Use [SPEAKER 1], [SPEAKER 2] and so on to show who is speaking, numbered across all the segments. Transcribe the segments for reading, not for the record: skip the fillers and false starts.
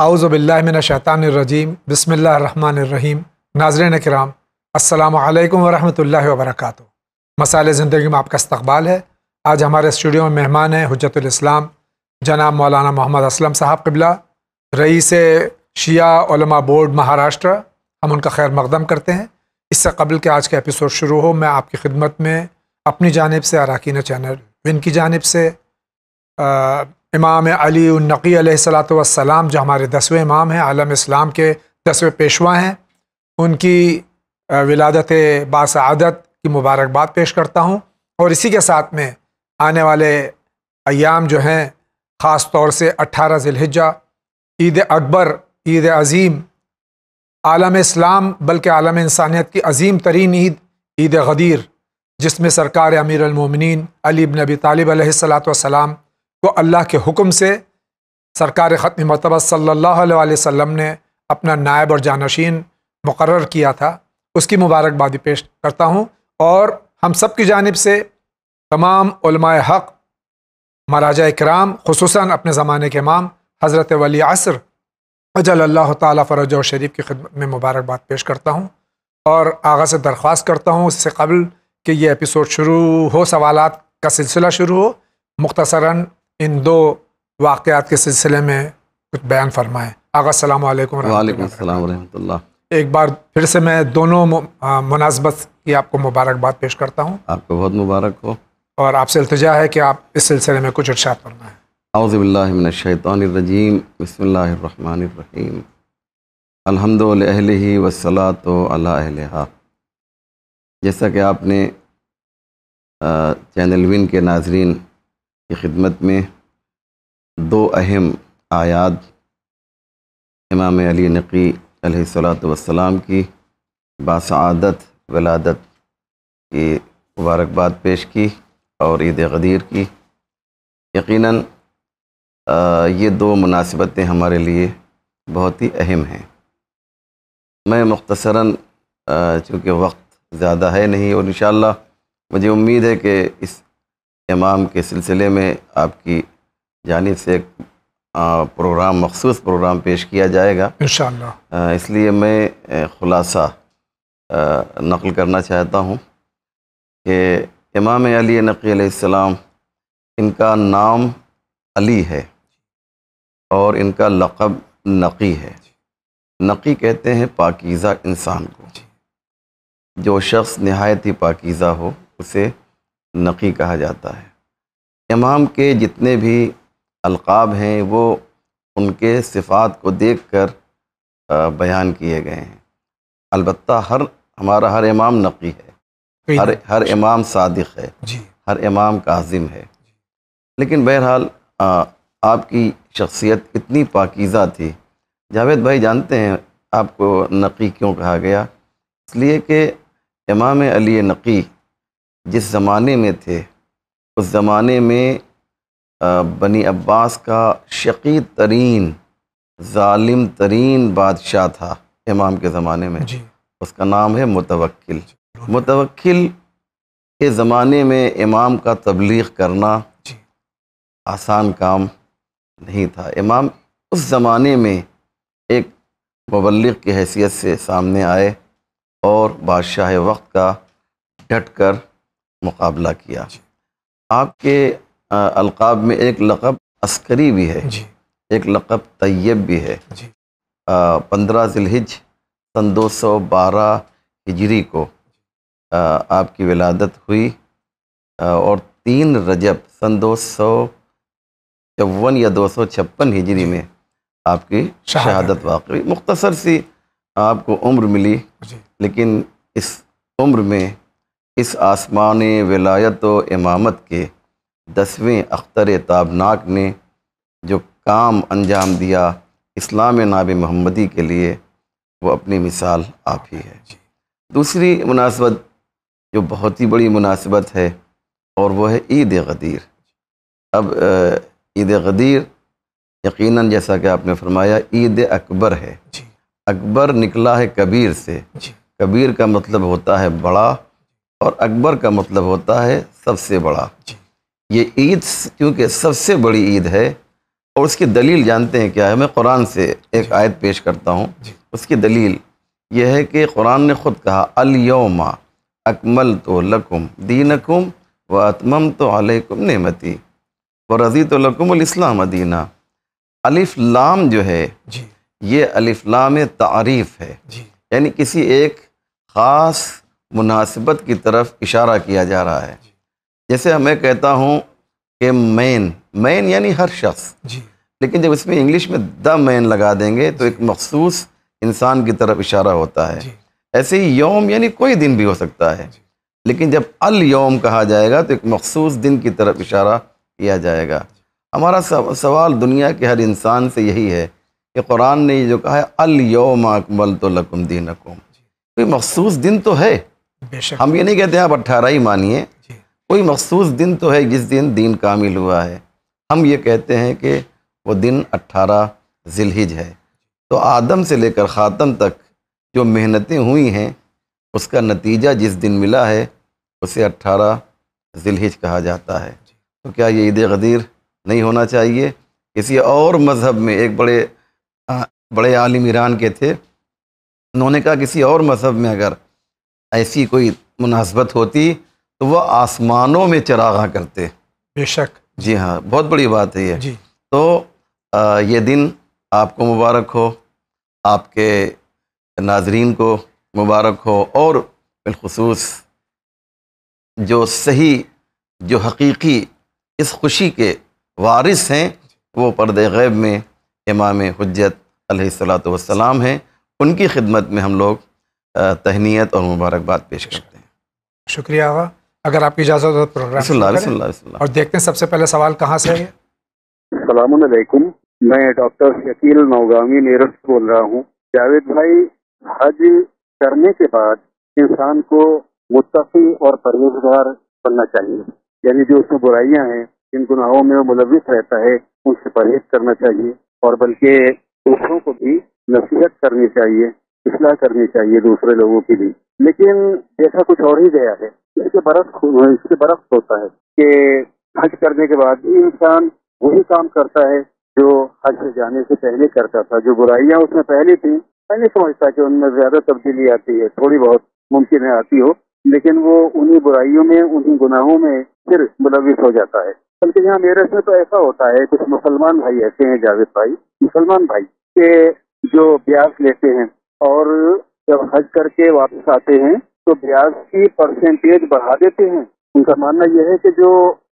[SPEAKER 1] اعوذ باللہ من الشیطان الرجیم بسم اللہ الرحمن الرحیم۔ ناظرین کرام، السلام علیکم ورحمۃ اللہ وبرکاتہ۔ مسائل زندگی میں آپ کا استقبال ہے۔ آج ہمارے اسٹوڈیو میں مہمان ہیں حجت الاسلام جناب مولانا محمد اسلم صاحب قبلہ، رئیس شیعہ علماء بورڈ مہاراشٹر۔ ہم ان کا خیر مقدم کرتے ہیں۔ اس سے قبل کہ آج کا ایپیسوڈ شروع ہو، میں آپ کی خدمت میں اپنی جانب سے، اراکین چینل ون کی جانب سے، امام علی النقی علیہ الصلاۃ والسلام جو ہمارے 10ویں امام ہیں، عالم اسلام کے 10ویں پیشوا ہیں، ان کی ولادت باسعادت کی مبارکباد پیش کرتا ہوں، اور اسی کے ساتھ میں آنے والے ایام جو ہیں، خاص طور سے 18 ذی الحجہ، عید اکبر، عید عظیم، عالم اسلام بلکہ عالم انسانیت کی عظیم ترین عید غدیر، جس میں سرکار امیر المومنین علی بن ابی طالب علیہ الصلاۃ والسلام کو اللہ کے حکم سے سرکار ختم مرتبہ صلی اللہ علیہ وسلم نے اپنا نائب اور جانشین مقرر کیا تھا، اس کی مبارکبادی پیش کرتا ہوں، اور ہم سب کی جانب سے تمام علماء حق، مراجع کرام، خصوصاً اپنے زمانے کے امام حضرت ولی عصر اجل اللہ تعالیٰ فرجہ شریف کی خدمت میں مبارکباد پیش کرتا ہوں، اور آغا سے درخواست کرتا ہوں اس سے قبل کہ یہ ایپیسوڈ شروع ہو، سوالات کا سلسلہ شروع ہو، مختصراً ان دو واقعات کے سلسلے میں کچھ بیان فرمائیں۔ آغا السلام علیکم ورحمۃ اللہ۔
[SPEAKER 2] وعلیکم السلام ورحمۃ اللہ۔
[SPEAKER 1] ایک بار پھر سے میں دونوں مناسبت کی آپ کو مبارکباد پیش کرتا ہوں،
[SPEAKER 2] آپ کو بہت مبارک ہو،
[SPEAKER 1] اور آپ سے التجا ہے کہ آپ اس سلسلے میں کچھ ارشاد فرمائیں۔
[SPEAKER 2] اعوذ باللہ من الشیطان الرجیم، بسم اللہ الرحمن الرحیم، الحمد للہ والصلاۃ علی اہلہا۔ جیسا کہ آپ نے چینل ون کے ناظرین کی خدمت میں دو اہم آیات امام علی نقی علیہ الصلاۃ والسلام کی باسعادت ولادت کی مبارکباد پیش کی اور عید غدیر کی، یقیناً یہ دو مناسبتیں ہمارے لیے بہت ہی اہم ہیں۔ میں مختصراً چونکہ وقت زیادہ ہے نہیں، اور انشاءاللہ مجھے امید ہے کہ اس امام کے سلسلے میں آپ کی جانب سے ایک پروگرام، مخصوص پروگرام پیش کیا جائے گا
[SPEAKER 1] انشاءاللہ۔
[SPEAKER 2] اس لیے میں خلاصہ نقل کرنا چاہتا ہوں کہ امام علی نقی علیہ السلام، ان کا نام علی ہے اور ان کا لقب نقی ہے۔ نقی کہتے ہیں پاکیزہ انسان کو، جو شخص نہایت ہی پاکیزہ ہو اسے نقی کہا جاتا ہے۔ امام کے جتنے بھی القاب ہیں وہ ان کے صفات کو دیکھ کر بیان کیے گئے ہیں۔ البتہ ہمارا ہر امام نقی ہے، ہر امام صادق ہے، ہر امام کاظم ہے، لیکن بہرحال آپ کی شخصیت اتنی پاکیزہ تھی۔ جاوید بھائی جانتے ہیں آپ کو نقی کیوں کہا گیا؟ اس لیے کہ امام علی نقی جس زمانے میں تھے، اس زمانے میں بنی عباس کا شقی ترین، ظالم ترین بادشاہ تھا امام کے زمانے میں، اس کا نام ہے متوکل۔ متوکل کے زمانے میں امام کا تبلیغ کرنا آسان کام نہیں تھا۔ امام اس زمانے میں ایک مبلغ کی حیثیت سے سامنے آئے اور بادشاہ وقت کا ڈٹ کر مقابلہ کیا۔ آپ کے القاب میں ایک لقب عسکری بھی ہے، ایک لقب طیب بھی ہے۔ 15 ذی الحجہ سن 212 ہجری کو آپ کی ولادت ہوئی، اور 3 رجب سن 254 یا 256 ہجری میں آپ کی شہادت واقع ہوئی۔ مختصر سی آپ کو عمر ملی، لیکن اس عمر میں اس آسمان ولایت و امامت کے 10ویں اختر تابناک نے جو کام انجام دیا اسلام ناب محمدی کے لیے، وہ اپنی مثال آپ ہی ہے۔ دوسری مناسبت جو بہت ہی بڑی مناسبت ہے، اور وہ ہے عید غدیر۔ اب عید غدیر یقیناً جیسا کہ آپ نے فرمایا عید اکبر ہے۔ اکبر نکلا ہے کبیر سے، کبیر کا مطلب ہوتا ہے بڑا، اور اکبر کا مطلب ہوتا ہے سب سے بڑا۔ یہ عید چونکہ سب سے بڑی عید ہے، اور اس کی دلیل جانتے ہیں کیا ہے؟ میں قرآن سے ایک آیت پیش کرتا ہوں. اس کی دلیل یہ ہے کہ قرآن نے خود کہا الیوم اکملت لکم دینکم واتممت علیکم نعمتی ورضیت لکم الاسلام دینا. الف لام جو ہے یہ الف لام تعریف ہے، یعنی کسی ایک خاص مناسبت کی طرف اشارہ کیا جا رہا ہے. جیسے میں کہتا ہوں کہ مین یعنی ہر شخص، لیکن جب اس میں انگلش میں دا مین لگا دیں گے تو ایک مخصوص انسان کی طرف اشارہ ہوتا ہے. ایسے ہی یوم یعنی کوئی دن بھی ہو سکتا ہے، لیکن جب الیوم کہا جائے گا تو ایک مخصوص دن کی طرف اشارہ کیا جائے گا. ہمارا سوال دنیا کے ہر انسان سے یہی ہے کہ قرآن نے یہ جو کہا ہے الیوم اکملت لکم دینکم، کوئی مخصوص دن تو ہے. ہم یہ نہیں کہتے ہیں آپ 18 ہی مانیے، کوئی مخصوص دن تو ہے جس دن دین کامل ہوا ہے. ہم یہ کہتے ہیں کہ وہ دن 18 ذی الحج ہے. تو آدم سے لے کر خاتم تک جو محنتیں ہوئی ہیں اس کا نتیجہ جس دن ملا ہے اسے 18 ذی الحج کہا جاتا ہے. تو کیا یہ عید غدیر نہیں ہونا چاہیے؟ کسی اور مذہب میں ایک بڑے عالم ایران کے تھے، انہوں نے کہا کسی اور مذہب میں اگر ایسی کوئی مناسبت ہوتی تو وہ آسمانوں میں چراغاں کرتے.
[SPEAKER 1] بے شک.
[SPEAKER 2] جی ہاں، بہت بڑی بات ہے یہ. تو یہ دن آپ کو مبارک ہو، آپ کے ناظرین کو مبارک ہو، اور بالخصوص جو صحیح جو حقیقی اس خوشی کے وارث ہیں وہ پردہ غیب میں امام حجت علیہ الصلاۃ والسلام ہیں. ان کی خدمت میں ہم لوگ تہنیت اور مبارکباد پیش کرتے ہیں.
[SPEAKER 1] شکریہ آغا. اگر آپ کی اجازت ہو پروگرام
[SPEAKER 2] بسم اللہ
[SPEAKER 1] اور دیکھتے ہیں سب سے پہلے سوال کہاں سے ہے.
[SPEAKER 3] السلام علیکم، میں ڈاکٹر شکیل نوگامی میرٹھ سے بول رہا ہوں. جاوید بھائی، حج کرنے کے بعد انسان کو متقی اور پرہیزگار بننا چاہیے، یعنی جو اس میں برائیاں ہیں، جن گناہوں میں وہ ملوث رہتا ہے ان سے پرہیز کرنا چاہیے، اور بلکہ دوسروں کو بھی نصیحت کرنی چاہیے، اصلاح کرنی چاہیے دوسرے لوگوں کی بھی. لیکن جیسا کچھ اور ہی گیا ہے، اس کے برعکس ہوتا ہے کہ حج کرنے کے بعد بھی انسان وہی کام کرتا ہے جو حج سے جانے سے پہلے کرتا تھا. جو برائیاں اس میں پہلے تھیں، میں نہیں سمجھتا کہ ان میں زیادہ تبدیلی آتی ہے، تھوڑی بہت ممکن ہے آتی ہو، لیکن وہ انہی برائیوں میں، انہی گناہوں میں پھر ملوث ہو جاتا ہے. بلکہ یہاں میرے سے تو ایسا ہوتا ہے، کچھ مسلمان بھائی ایسے ہیں جاوید بھائی، مسلمان بھائی کہ جو بیاج لیتے ہیں اور جب حج کر کے واپس آتے ہیں تو بیاج کی پرسنٹیج بڑھا دیتے ہیں. ان کا ماننا یہ ہے کہ جو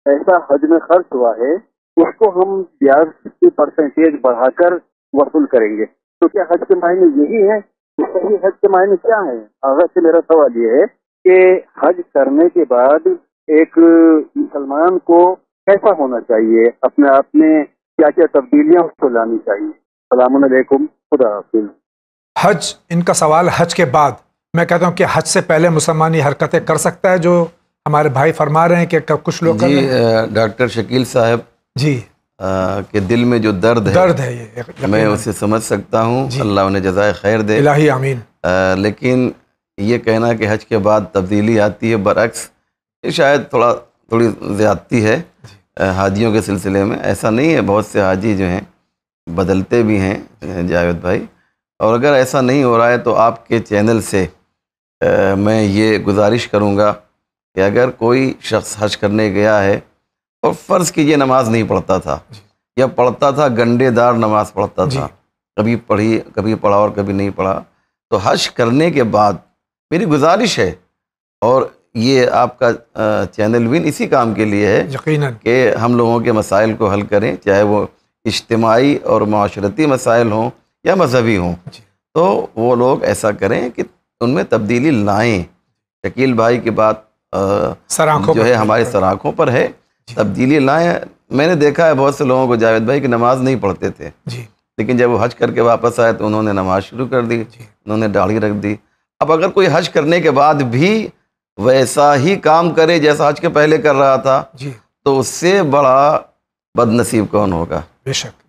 [SPEAKER 3] ایسا حج میں خرچ ہوا ہے اس کو ہم بیاج کی پرسنٹیج بڑھا کر وصول کریں گے. تو کیا حج کے معنی یہی ہے؟ صحیح حج کے معنی کیا ہیں؟ آغاز سے میرا سوال یہ ہے کہ حج کرنے کے بعد ایک مسلمان کو کیسا ہونا چاہیے، اپنے آپ میں کیا کیا تبدیلیاں اس کو لانی چاہیے. السلام علیکم، خدا حافظ.
[SPEAKER 1] حج، ان کا سوال حج کے بعد. میں کہتا ہوں کہ حج سے پہلے مسلمان یہ حرکتیں کر سکتا ہے جو ہمارے بھائی فرما رہے ہیں کہ کچھ لوگ
[SPEAKER 2] جی ڈاکٹر شکیل صاحب
[SPEAKER 1] جی
[SPEAKER 2] کہ دل میں جو درد
[SPEAKER 1] ہے یہ
[SPEAKER 2] میں اسے سمجھ سکتا ہوں. اللہ انہیں جزائے خیر دے،
[SPEAKER 1] الہی آمین.
[SPEAKER 2] لیکن یہ کہنا کہ حج کے بعد تبدیلی آتی ہے، برعکس یہ شاید تھوڑی زیادتی ہے حاجیوں کے سلسلے میں. ایسا نہیں ہے، بہت سے حاجی جو ہیں بدلتے بھی ہیں جاوید بھائی. اور اگر ایسا نہیں ہو رہا ہے تو آپ کے چینل سے میں یہ گزارش کروں گا کہ اگر کوئی شخص حج کرنے گیا ہے اور فرض کیجیے نماز نہیں پڑھتا تھا یا پڑھتا تھا گنڈے دار نماز پڑھتا تھا، کبھی پڑھا اور کبھی نہیں پڑھا، تو حج کرنے کے بعد میری گزارش ہے، اور یہ آپ کا چینل بھی اسی کام کے لیے ہے
[SPEAKER 1] یقیناً
[SPEAKER 2] کہ ہم لوگوں کے مسائل کو حل کریں، چاہے وہ اجتماعی اور معاشرتی مسائل ہوں یا مذہبی ہوں. تو وہ لوگ ایسا کریں کہ ان میں تبدیلی لائیں. شکیل بھائی کی بات جو ہے ہمارے سراخوں پر ہے، تبدیلی لائیں. میں نے دیکھا ہے بہت سے لوگوں کو جاوید بھائی کہ نماز نہیں پڑھتے تھے، لیکن جب وہ حج کر کے واپس آئے تو انہوں نے نماز شروع کر دی، انہوں نے داڑھی رکھ دی. اب اگر کوئی حج کرنے کے بعد بھی ویسا ہی کام کرے جیسا حج کے پہلے کر رہا تھا تو اس سے بڑا بد نصیب کون ہوگا؟
[SPEAKER 1] بے شک.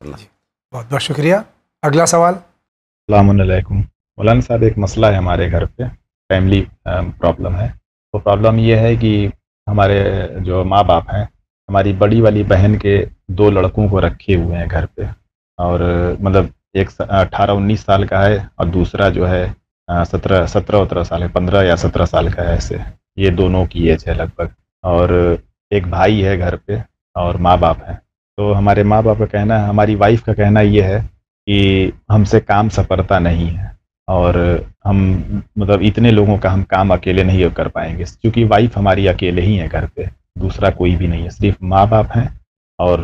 [SPEAKER 1] بہت بہت شکریہ. اگلا سوال.
[SPEAKER 4] السلام علیکم مولانا صاحب، ایک مسئلہ ہے ہمارے گھر پہ، فیملی پرابلم ہے. تو پرابلم یہ ہے کہ ہمارے جو ماں باپ ہیں ہماری بڑی والی بہن کے 2 لڑکوں کو رکھے ہوئے ہیں گھر پہ، اور مطلب ایک 18-19 سال کا ہے، اور دوسرا جو ہے 17-18 سال ہے، 15 یا 17 سال کا ہے ایسے. یہ دونوں کی ایج ہے لگ بھگ. اور ایک بھائی ہے گھر پہ، اور ماں باپ ہیں. تو ہمارے ماں باپ کا کہنا ہے، ہماری وائف کا کہنا یہ ہے کہ ہم سے کام سپرتا نہیں ہے، اور ہم مطلب اتنے لوگوں کا ہم کام اکیلے نہیں کر پائیں گے، کیونکہ وائف ہماری اکیلے ہی ہیں گھر پہ، دوسرا کوئی بھی نہیں ہے، صرف ماں باپ ہیں اور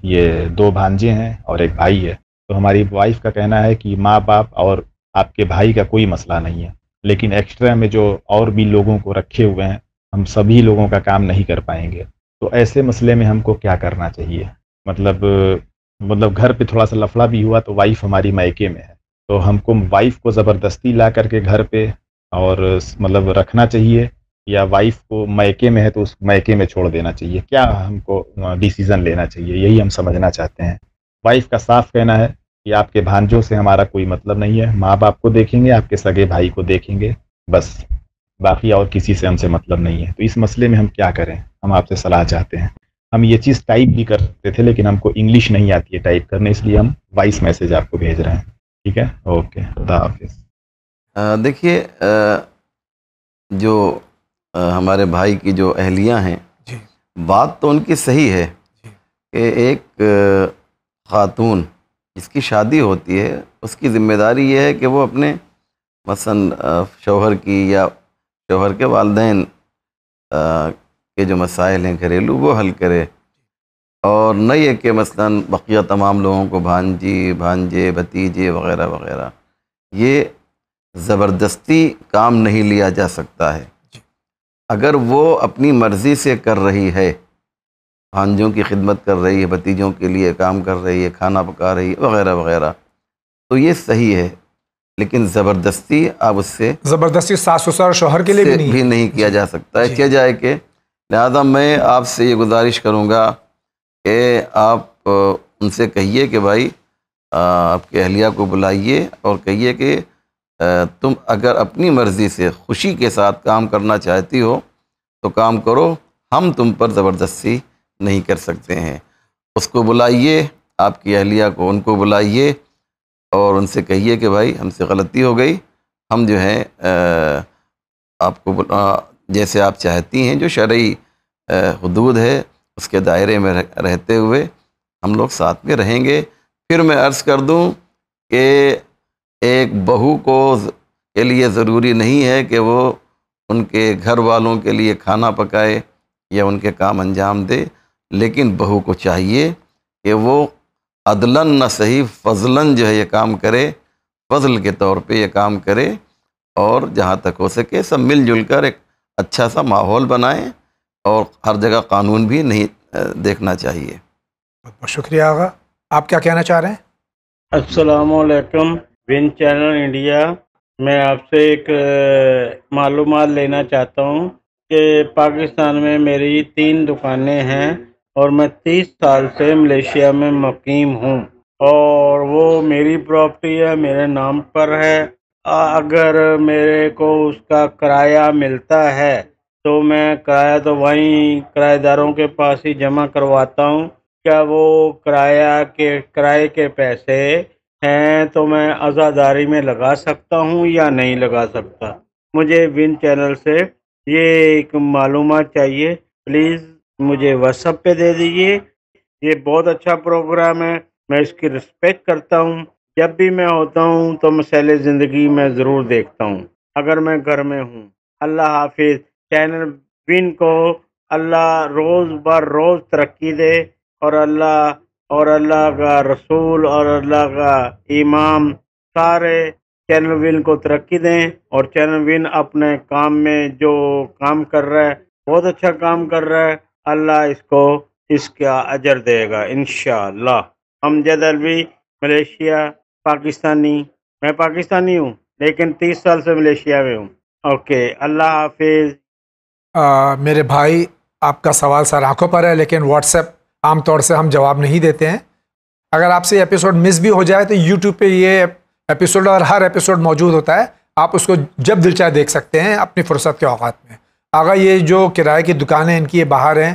[SPEAKER 4] یہ 2 بھانجے ہیں اور ایک بھائی ہے. تو ہماری وائف کا کہنا ہے کہ ماں باپ اور آپ کے بھائی کا کوئی مسئلہ نہیں ہے، لیکن ایکسٹرا میں جو اور بھی لوگوں کو رکھے ہوئے ہیں، ہم سبھی لوگوں کا کام نہیں کر پائیں گے. تو ایسے مسئلے میں ہم کو کیا کرنا چاہیے؟ مطلب گھر پہ تھوڑا سا لفڑا بھی ہوا تو وائف ہماری میکے میں ہے، تو ہم کو وائف کو زبردستی لا کر کے گھر پہ اور مطلب رکھنا چاہیے، یا وائف کو میکے میں ہے تو اس میکے میں چھوڑ دینا چاہیے؟ کیا ہم کو ڈیسیزن لینا چاہیے؟ یہی ہم سمجھنا چاہتے ہیں. وائف کا صاف کہنا ہے کہ آپ کے بھانجوں سے ہمارا کوئی مطلب نہیں ہے، ماں باپ کو دیکھیں گے، آپ کے سگے بھائی کو دیکھیں گے، بس باقی اور کسی سے ہم سے مطلب نہیں ہے. تو اس مسئلے میں ہم کیا کریں؟ ہم آپ سے صلاح چاہتے ہیں. ہم یہ چیز ٹائپ بھی کرتے تھے لیکن ہم کو انگلش نہیں آتی ہے ٹائپ کرنے، اس لیے ہم وائس میسج آپ کو بھیج رہے ہیں. ٹھیک ہے، اوکے، خدا حافظ.
[SPEAKER 2] دیکھیے، جو ہمارے بھائی کی جو اہلیہ ہیں،
[SPEAKER 1] جی
[SPEAKER 2] بات تو ان کی صحیح ہے
[SPEAKER 1] جی
[SPEAKER 2] کہ ایک خاتون جس کی شادی ہوتی ہے اس کی ذمہ داری یہ ہے کہ وہ اپنے مثلا شوہر کی یا شوہر کے والدین کے جو مسائل ہیں گھریلو وہ حل کرے، اور نہ یہ کہ مثلا بقیہ تمام لوگوں کو بھانجی بھانجے بھتیجے وغیرہ وغیرہ، یہ زبردستی کام نہیں لیا جا سکتا ہے. اگر وہ اپنی مرضی سے کر رہی ہے، بھانجوں کی خدمت کر رہی ہے، بھتیجوں کے لیے کام کر رہی ہے، کھانا پکا رہی ہے وغیرہ وغیرہ، تو یہ صحیح ہے. لیکن زبردستی آپ اس سے
[SPEAKER 1] زبردستی ساس سسر اور شوہر کے لیے بھی نہیں
[SPEAKER 2] کیا جا سکتا ہے. کیا جائے کہ لہذا میں آپ سے یہ گزارش کروں گا کہ آپ ان سے کہیے کہ بھائی آپ کے اہلیہ کو بلائیے اور کہیے کہ تم اگر اپنی مرضی سے خوشی کے ساتھ کام کرنا چاہتی ہو تو کام کرو، ہم تم پر زبردستی نہیں کر سکتے ہیں. اس کو بلائیے، آپ کی اہلیہ کو، ان کو بلائیے اور ان سے کہیے کہ بھائی ہم سے غلطی ہو گئی، ہم جو ہے آپ کو جیسے آپ چاہتی ہیں جو شرعی حدود ہے اس کے دائرے میں رہتے ہوئے ہم لوگ ساتھ میں رہیں گے. پھر میں عرض کر دوں کہ ایک بہو کے لیے ضروری نہیں ہے کہ وہ ان کے گھر والوں کے لیے کھانا پکائے یا ان کے کام انجام دے، لیکن بہو کو چاہیے کہ وہ عدلاً نہ صحیح فضلاً جو ہے یہ کام کرے، فضل کے طور پہ یہ کام کرے، اور جہاں تک ہو سکے سب مل جل کر ایک اچھا سا ماحول بنائیں، اور ہر جگہ قانون بھی نہیں دیکھنا چاہیے.
[SPEAKER 1] بہت بہت شکریہ آغا. آپ کیا کہنا چاہ رہے ہیں؟
[SPEAKER 5] السلام علیکم، ون چینل انڈیا. میں آپ سے ایک معلومات لینا چاہتا ہوں کہ پاکستان میں میری 3 دکانیں ہیں اور میں 30 سال سے ملیشیا میں مقیم ہوں، اور وہ میری پراپرٹی ہے، میرے نام پر ہے. اگر میرے کو اس کا کرایہ ملتا ہے تو میں کرایہ تو وہیں کرایہ داروں کے پاس ہی جمع کرواتا ہوں. کیا وہ کرائے کے پیسے ہیں تو میں عزاداری میں لگا سکتا ہوں یا نہیں لگا سکتا؟ مجھے ون چینل سے یہ ایک معلومات چاہیے، پلیز مجھے واٹس ایپ پہ دے دیجیے. یہ بہت اچھا پروگرام ہے، میں اس کی رسپیکٹ کرتا ہوں. جب بھی میں ہوتا ہوں تو مسئلے زندگی میں ضرور دیکھتا ہوں اگر میں گھر میں ہوں. اللہ حافظ. چینل ون کو اللہ روز بر روز ترقی دے، اور اللہ کا رسول اور اللہ کا امام سارے چینل ون کو ترقی دیں، اور چینل ون اپنے کام میں جو کام کر رہا ہے بہت اچھا کام کر رہا ہے. اللہ اس کو اس کا اجر دے گا انشاءاللہ. امجد الوی، ملیشیا، پاکستانی. میں پاکستانی ہوں لیکن 30 سال سے ملیشیا میں ہوں. اوکے، اللہ حافظ.
[SPEAKER 1] میرے بھائی، آپ کا سوال سر آنکھوں پر ہے، لیکن واٹس ایپ عام طور سے ہم جواب نہیں دیتے ہیں. اگر آپ سے یہ ایپیسوڈ مس بھی ہو جائے تو یوٹیوب پہ یہ ایپیسوڈ اور ہر ایپیسوڈ موجود ہوتا ہے، آپ اس کو جب دل چاہے دیکھ سکتے ہیں اپنی فرصت کے اوقات میں. آگا یہ جو کرائے کی دکانیں ان کی یہ باہر ہیں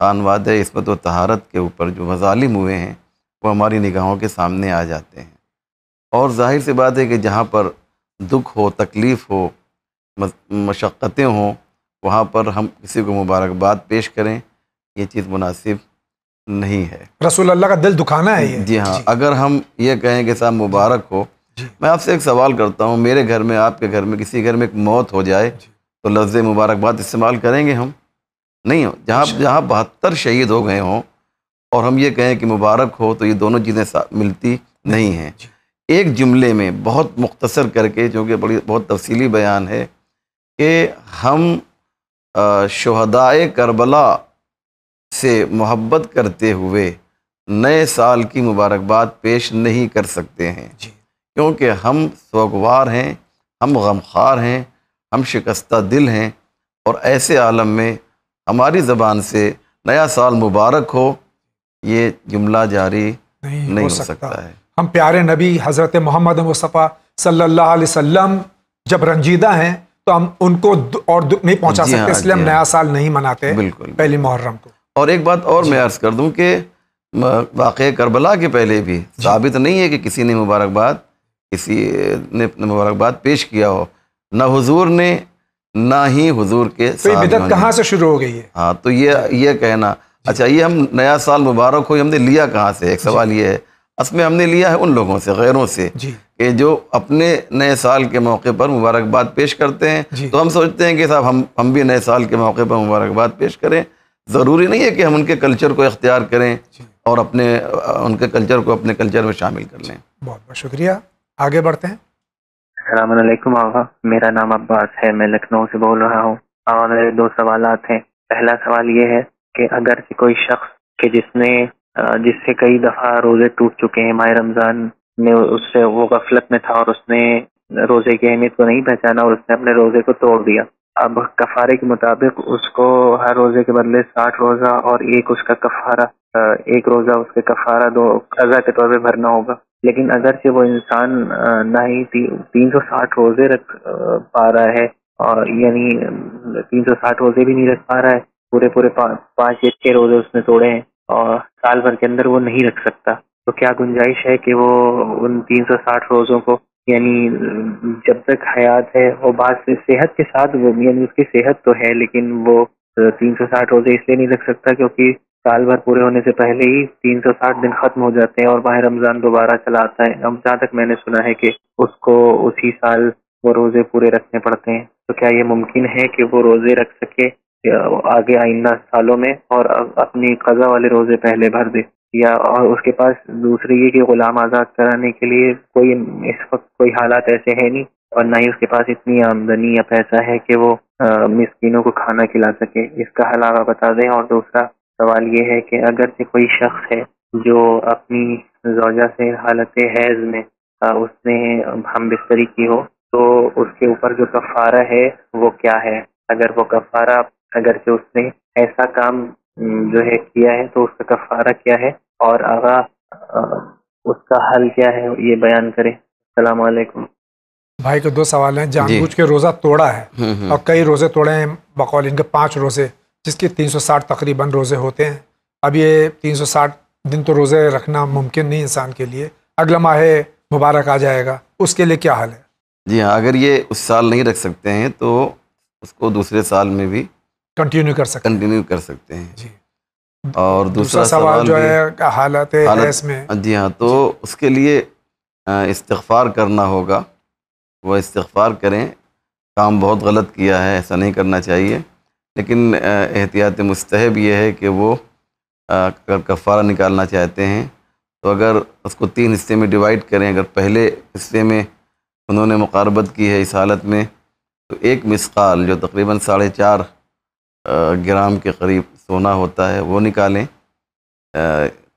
[SPEAKER 2] خانوادہ عصمت و طہارت کے اوپر جو مظالم ہوئے ہیں وہ ہماری نگاہوں کے سامنے آ جاتے ہیں. اور ظاہر سی بات ہے کہ جہاں پر دکھ ہو، تکلیف ہو، مشقتیں ہوں، وہاں پر ہم کسی کو مبارکباد پیش کریں، یہ چیز مناسب نہیں ہے.
[SPEAKER 1] رسول اللہ کا دل دکھانا ہے یہ.
[SPEAKER 2] جی ہاں، اگر ہم یہ کہیں کہ صاحب مبارک ہو، میں آپ سے ایک سوال کرتا ہوں، میرے گھر میں، آپ کے گھر میں، کسی گھر میں ایک موت ہو جائے تو لفظ مبارکباد استعمال کریں گے ہم؟ نہیں ہو. جہاں 72 شہید ہو گئے ہوں اور ہم یہ کہیں کہ مبارک ہو، تو یہ دونوں چیزیں ملتی نہیں ہیں. ایک جملے میں بہت مختصر کر کے، جو کہ بہت تفصیلی بیان ہے، کہ ہم شہدائے کربلا سے محبت کرتے ہوئے نئے سال کی مبارکباد پیش نہیں کر سکتے ہیں، کیونکہ ہم سوگوار ہیں، ہم غمخوار ہیں، ہم شکستہ دل ہیں، اور ایسے عالم میں ہماری زبان سے نیا سال مبارک ہو، یہ جملہ جاری نہیں ہو سکتا ہے.
[SPEAKER 1] ہم پیارے نبی حضرت محمد مصطفیٰ صلی اللہ علیہ وسلم جب رنجیدہ ہیں تو ہم ان کو اور دکھ نہیں پہنچا سکتے، اس لیے ہم نیا سال نہیں مناتے پہلی محرم کو.
[SPEAKER 2] اور ایک بات اور میں عرض کر دوں کہ واقعہ کربلا کے پہلے بھی ثابت نہیں ہے کہ کسی نے مبارکباد پیش کیا ہو، نہ حضور نے، نہ ہی حضور کے
[SPEAKER 1] تو یہ بدعت کہاں سے شروع ہو گئی ہے؟
[SPEAKER 2] ہاں، تو یہ کہنا، اچھا یہ ہم نیا سال مبارک ہو، ہم نے لیا کہاں سے؟ ایک سوال یہ ہے. اصل میں ہم نے لیا ہے ان لوگوں سے، غیروں سے، کہ جو اپنے نئے سال کے موقع پر مبارکباد پیش کرتے ہیں. تو ہم سوچتے ہیں کہ صاحب ہم بھی نئے سال کے موقع پر مبارکباد پیش کریں. ضروری نہیں ہے کہ ہم ان کے کلچر کو اختیار کریں اور ان کے کلچر کو اپنے کلچر میں شامل کر لیں.
[SPEAKER 1] بہت بہت شکریہ. آگے بڑھتے ہیں.
[SPEAKER 6] السلام علیکم آغا، میرا نام عباس ہے، میں لکھنؤ سے بول رہا ہوں. آغا میرے 2 سوالات ہیں. پہلا سوال یہ ہے کہ اگر کوئی شخص کہ جس سے کئی دفعہ روزے ٹوٹ چکے ہیں، ماہ رمضان میں اس سے وہ غفلت میں تھا اور اس نے روزے کی اہمیت کو نہیں پہچانا اور اس نے اپنے روزے کو توڑ دیا. اب کفارے کے مطابق اس کو ہر روزے کے بدلے 60 روزہ اور ایک اس کا کفارہ، ایک روزہ اس کے کفارہ 2 قضا کے طور پہ بھرنا ہوگا. لیکن اگرچہ وہ انسان نہ ہی 360 روزے رکھ پا رہا ہے، اور یعنی 360 روزے بھی نہیں رکھ پا رہا ہے، پورے 5 یا 6 روزے اس نے توڑے ہیں اور سال بھر کے اندر وہ نہیں رکھ سکتا، تو کیا گنجائش ہے کہ وہ ان 360 روزوں کو، یعنی جب تک حیات ہے، وہ بات صحت کے ساتھ، وہ یعنی اس کی صحت تو ہے لیکن وہ 360 روزے اس لیے نہیں رکھ سکتا کیونکہ سال بھر پورے ہونے سے پہلے ہی 360 دن ختم ہو جاتے ہیں اور ماہ رمضان دوبارہ چلا آتا ہے. اب جہاں تک میں نے سنا ہے کہ اس کو اسی سال وہ روزے پورے رکھنے پڑتے ہیں، تو کیا یہ ممکن ہے کہ وہ روزے رکھ سکے آگے آئندہ سالوں میں اور اپنی قضا والے روزے پہلے بھر دے؟ یا اور اس کے پاس دوسری یہ کہ غلام آزاد کرانے کے لیے اس وقت کوئی حالات ایسے ہیں نہیں، اور نہ ہی اس کے پاس اتنی آمدنی یا پیسہ ہے کہ وہ مسکینوں کو کھانا کھلا سکے. اس کا حل آگا بتا دیں. اور دوسرا سوال یہ ہے کہ اگر کوئی شخص ہے جو اپنی زوجہ سے حالت حیض میں اس نے ہم بستری کی ہو، تو اس کے اوپر جو کفارہ ہے وہ کیا ہے؟ اگر وہ کفارہ، اگر کہ اس نے ایسا کام جو ہے کیا ہے تو اس کا کفارہ کیا ہے، اور آغا اس کا حل کیا ہے یہ بیان کریں. السلام علیکم.
[SPEAKER 1] بھائی کے 2 سوال ہیں. جان بوجھ کے روزہ توڑا ہے اور کئی روزے توڑے ہیں، بقول ان کے 5 روزے، جس کے 360 تقریباً روزے ہوتے ہیں. اب یہ 360 دن تو روزے رکھنا ممکن نہیں انسان کے لیے. اگلا ماہ مبارک آ جائے گا، اس کے لیے کیا حل ہے؟
[SPEAKER 2] جی ہاں، اگر یہ اس سال نہیں رکھ سکتے ہیں تو اس کو دوسرے سال میں بھی کنٹینیو کر سکتے ہیں.
[SPEAKER 1] جی.
[SPEAKER 2] اور دوسرا
[SPEAKER 1] سوال جو ہے حالت حیض میں،
[SPEAKER 2] جی ہاں، تو اس کے لیے استغفار کرنا ہوگا. وہ استغفار کریں. کام بہت غلط کیا ہے، ایسا نہیں کرنا چاہیے، لیکن احتیاط مستحب یہ ہے کہ وہ اگر کفارہ نکالنا چاہتے ہیں تو اگر اس کو 3 حصے میں ڈیوائڈ کریں. اگر پہلے حصے میں انہوں نے مقاربت کی ہے اس حالت میں، تو 1 مثقال جو تقریباً 4.5 گرام کے قریب سونا ہوتا ہے وہ نکالیں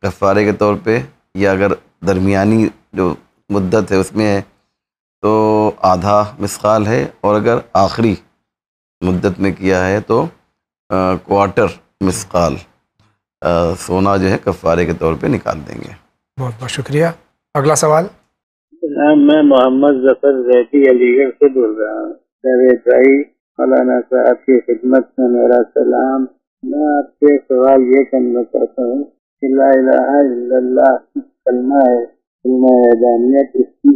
[SPEAKER 2] کفارے کے طور پہ، یا اگر درمیانی جو مدت ہے اس میں ہے تو آدھا مثقال ہے، اور اگر آخری مدت میں کیا ہے تو 1/4 مثقال سونا جو ہے کفارے کے طور پہ نکال دیں گے.
[SPEAKER 1] بہت بہت شکریہ. اگلا سوال.
[SPEAKER 7] میں محمد ظفر زیدی علی گڑھ سے بول رہا ہوں. میرے بھائی مولانا صاحب کی خدمت میں میرا سلام میں آپ سے سوال یہ کرنا چاہتا ہوں کہ لا الہ الا اللہ کلمہ ہے، کلمہ حیدانیت، اس کی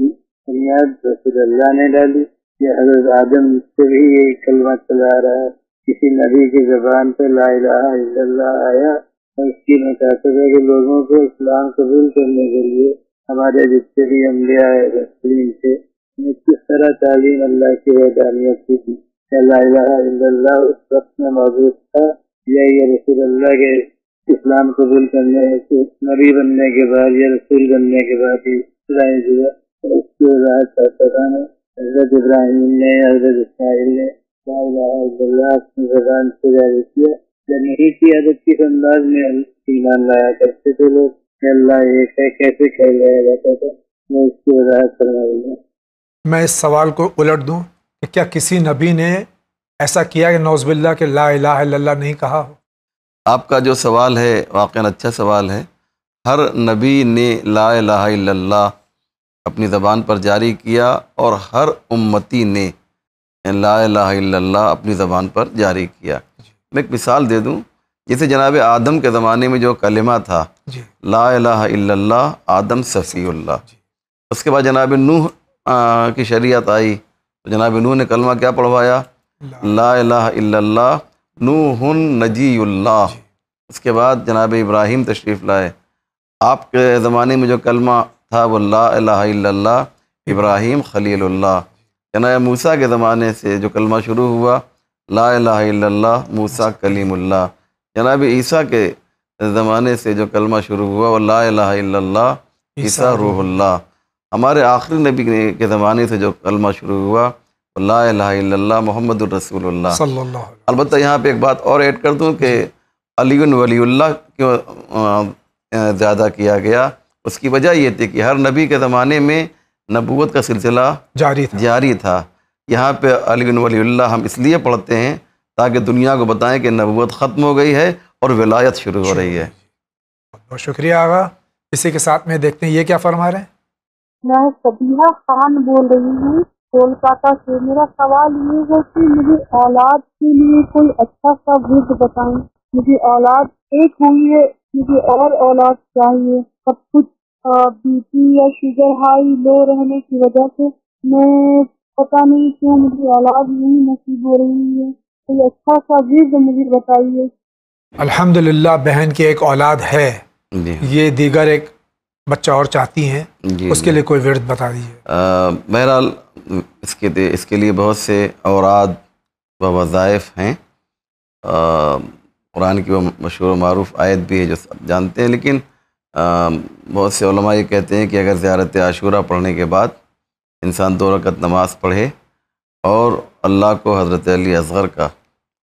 [SPEAKER 7] بنیاد رسول اللہ نے ڈالی یا حضرت آدم سے بھی یہی کلمہ چلا رہا ہے؟ کسی نبی کی زبان پہ لا الہ الا اللہ آیا اور اس کی مقاصد ہے کہ لوگوں کو اسلام قبول کرنے کے لیے ہمارے جتنے بھی انبیاء رسولین تھے کس طرح تعلیم اللہ کی وحدانیت کی تھی؟ لا الہ الا اللہ اس وقت میں موجود تھا یا یہ رسول اللہ کے اسلام قبول کرنے نبی بننے کے بعد یا رسول بننے کے بعد ہی ظاہر ہوا؟ اس کی وضاحت چاہتا تھا میں۔ حضرت ابراہیم نے، حضرت اسماعیل نے لا الہ الا اللہ اپنی زبان سے جاری کیا یا نہیں کیا؟ ادب کس انداز میں ایمان لایا کرتے تھے لوگ کہ اللہ ایک ہے، کیسے کہلایا جاتا تھا؟ میں اس کی وضاحت فرماؤں گا۔
[SPEAKER 1] میں اس سوال کو الٹ دوں کہ کیا کسی نبی نے ایسا کیا کہ نعوذ باللہ کہ لا الہ الا اللہ نہیں کہا ہو؟
[SPEAKER 2] آپ کا جو سوال ہے واقعاً اچھا سوال ہے۔ ہر نبی نے لا الہ الا اللہ اپنی زبان پر جاری کیا اور ہر امتی نے لا الہ الا اللہ اپنی زبان پر جاری کیا۔ میں ایک مثال دے دوں، جیسے جناب آدم کے زمانے میں جو کلمہ تھا
[SPEAKER 1] جی
[SPEAKER 2] لا الہ الا اللہ، آدم صفی اللہ، اس کے بعد جناب نوح کی شریعت آئی تو جناب نوح نے کلمہ کیا پڑھوایا؟ لا الہ الا اللہ نوح نجی اللہ۔ اس کے بعد جناب ابراہیم تشریف لائے، آپ کے زمانے میں جو کلمہ تھا وہ لا الہ الا اللہ ابراہیم خلیل اللہ۔ جناب موسیٰ کے زمانے سے جو کلمہ شروع ہوا لا الہ الا اللہ موسیٰ کلیم اللہ۔ جناب عیسیٰ کے زمانے سے جو کلمہ شروع ہوا وہ لا الہ الا اللہ عیسیٰ روح اللہ۔ ہمارے آخری نبی کے زمانے سے جو کلمہ شروع ہوا وہ لا الہ الا اللہ محمد الرسول اللہ
[SPEAKER 1] صلی اللہ علیہ وسلم۔
[SPEAKER 2] البتہ یہاں پہ ایک بات اور ایڈ کر دوں کہ علی ولی اللہ کیوں زیادہ کیا گیا، اس کی وجہ یہ تھی کہ ہر نبی کے زمانے میں نبوت کا سلسلہ جاری تھا۔ یہاں پہ علی ولی اللہ ہم اس لیے پڑھتے ہیں تاکہ دنیا کو بتائیں کہ نبوت ختم ہو گئی ہے اور ولایت شروع ہو رہی ہے۔
[SPEAKER 1] بہت شکریہ آغا۔ اسی کے ساتھ میں دیکھتے ہیں یہ کیا فرما رہے ہیں۔
[SPEAKER 8] میں سبیحہ خان بول رہی ہوں کولکاتہ سے۔ میرا سوال یہ ہے کہ مجھے اولاد کے لیے کوئی اچھا سا ورد بتائیں۔ مجھے اولاد ایک ہوئی ہے، مجھے اور اولاد چاہیے۔ سب کچھ بی پی یا شوگر ہائی لو رہنے کی وجہ سے میں پتہ نہیں کیوں مجھے اولاد نہیں نصیب ہو رہی ہے۔ کوئی اچھا سا ورد مجھے بتائیے۔
[SPEAKER 1] الحمدللہ بہن کی ایک اولاد ہے،
[SPEAKER 2] جی
[SPEAKER 1] یہ دیگر ایک بچہ اور چاہتی ہیں،
[SPEAKER 2] جی
[SPEAKER 1] اس کے لیے کوئی ورد بتا دیجیے۔
[SPEAKER 2] بہرحال اس کے لیے بہت سے اوراد و وظائف ہیں۔ قرآن کی وہ مشہور و معروف آیت بھی ہے جو سب جانتے ہیں، لیکن بہت سے علماء یہ کہتے ہیں کہ اگر زیارت عاشورہ پڑھنے کے بعد انسان 2 رکعت نماز پڑھے اور اللہ کو حضرت علی اصغر کا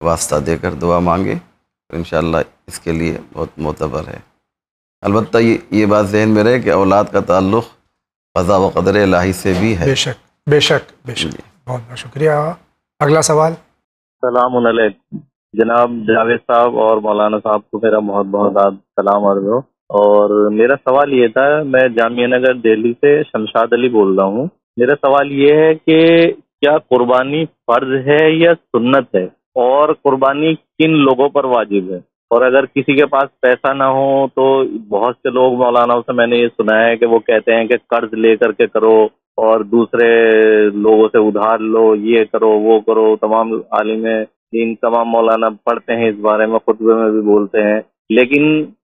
[SPEAKER 2] واسطہ دے کر دعا مانگے تو انشاءاللہ اس کے لیے بہت معتبر ہے۔ البتہ یہ بات ذہن میں رہے کہ اولاد کا تعلق قضا و قدر الہی سے بھی ہے۔
[SPEAKER 1] بے شک بے شک بے شک۔ بہت بہت شکریہ آغا۔ اگلا سوال۔
[SPEAKER 9] السلام علیکم جناب جاوید صاحب اور مولانا صاحب کو میرا بہت بہت سلام عرض ہو۔ اور میرا سوال یہ تھا، میں جامعہ نگر دہلی سے شمشاد علی بول رہا ہوں۔ میرا سوال یہ ہے کہ کیا قربانی فرض ہے یا سنت ہے، اور قربانی کن لوگوں پر واجب ہے؟ اور اگر کسی کے پاس پیسہ نہ ہو تو بہت سے لوگ مولانا سے میں نے یہ سنا ہے کہ وہ کہتے ہیں کہ قرض لے کر کے کرو اور دوسرے لوگوں سے ادھار لو، یہ کرو وہ کرو۔ تمام عالم دین تمام مولانا پڑھتے ہیں اس بارے میں، خطبے میں بھی بولتے ہیں، لیکن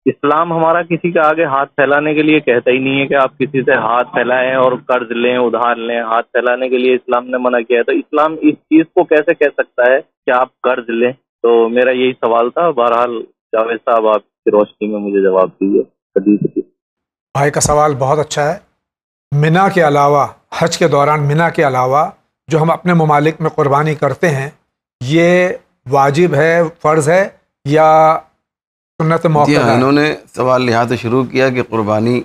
[SPEAKER 9] اسلام ہمارا کسی کے آگے ہاتھ پھیلانے کے لیے کہتا ہی نہیں ہے کہ آپ کسی سے ہاتھ پھیلائیں اور قرض لیں ادھار لیں۔ ہاتھ پھیلانے کے لیے اسلام نے منع کیا ہے، تو اسلام اس چیز کو کیسے کہہ سکتا ہے کہ آپ قرض لیں؟ تو میرا یہی سوال تھا۔ بہرحال جاوید صاحب آپ کی روشنی میں مجھے جواب دیجیے۔
[SPEAKER 1] بھائی کا سوال بہت اچھا ہے۔ منا کے علاوہ، حج کے دوران منا کے علاوہ جو ہم اپنے ممالک میں قربانی کرتے ہیں، یہ واجب ہے، فرض ہے یا سنت موقع ہے؟
[SPEAKER 2] انہوں نے سوال یہاں سے شروع کیا کہ قربانی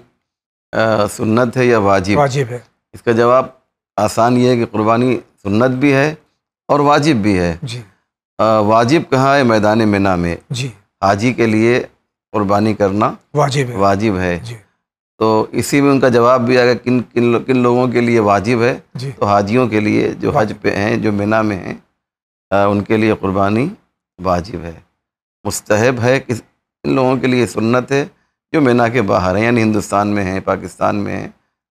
[SPEAKER 2] سنت ہے یا واجب
[SPEAKER 1] ہے۔
[SPEAKER 2] اس کا جواب آسان یہ ہے کہ قربانی سنت بھی ہے اور واجب بھی ہے۔
[SPEAKER 1] جی
[SPEAKER 2] واجب کہاں ہے؟ میدان منا میں۔
[SPEAKER 1] جی
[SPEAKER 2] حاجی کے لیے قربانی کرنا واجب ہے۔
[SPEAKER 1] جی
[SPEAKER 2] تو اسی میں ان کا جواب بھی آئے گا کن لوگوں کے لیے واجب ہے۔
[SPEAKER 1] جی
[SPEAKER 2] تو حاجیوں کے لیے جو حج پہ ہیں، جو منا میں ہیں، ان کے لیے قربانی واجب ہے۔ مستحب ہے کہ ان لوگوں کے لیے سنت ہے جو مینا کے باہر ہیں، یعنی ہندوستان میں ہیں، پاکستان میں ہیں،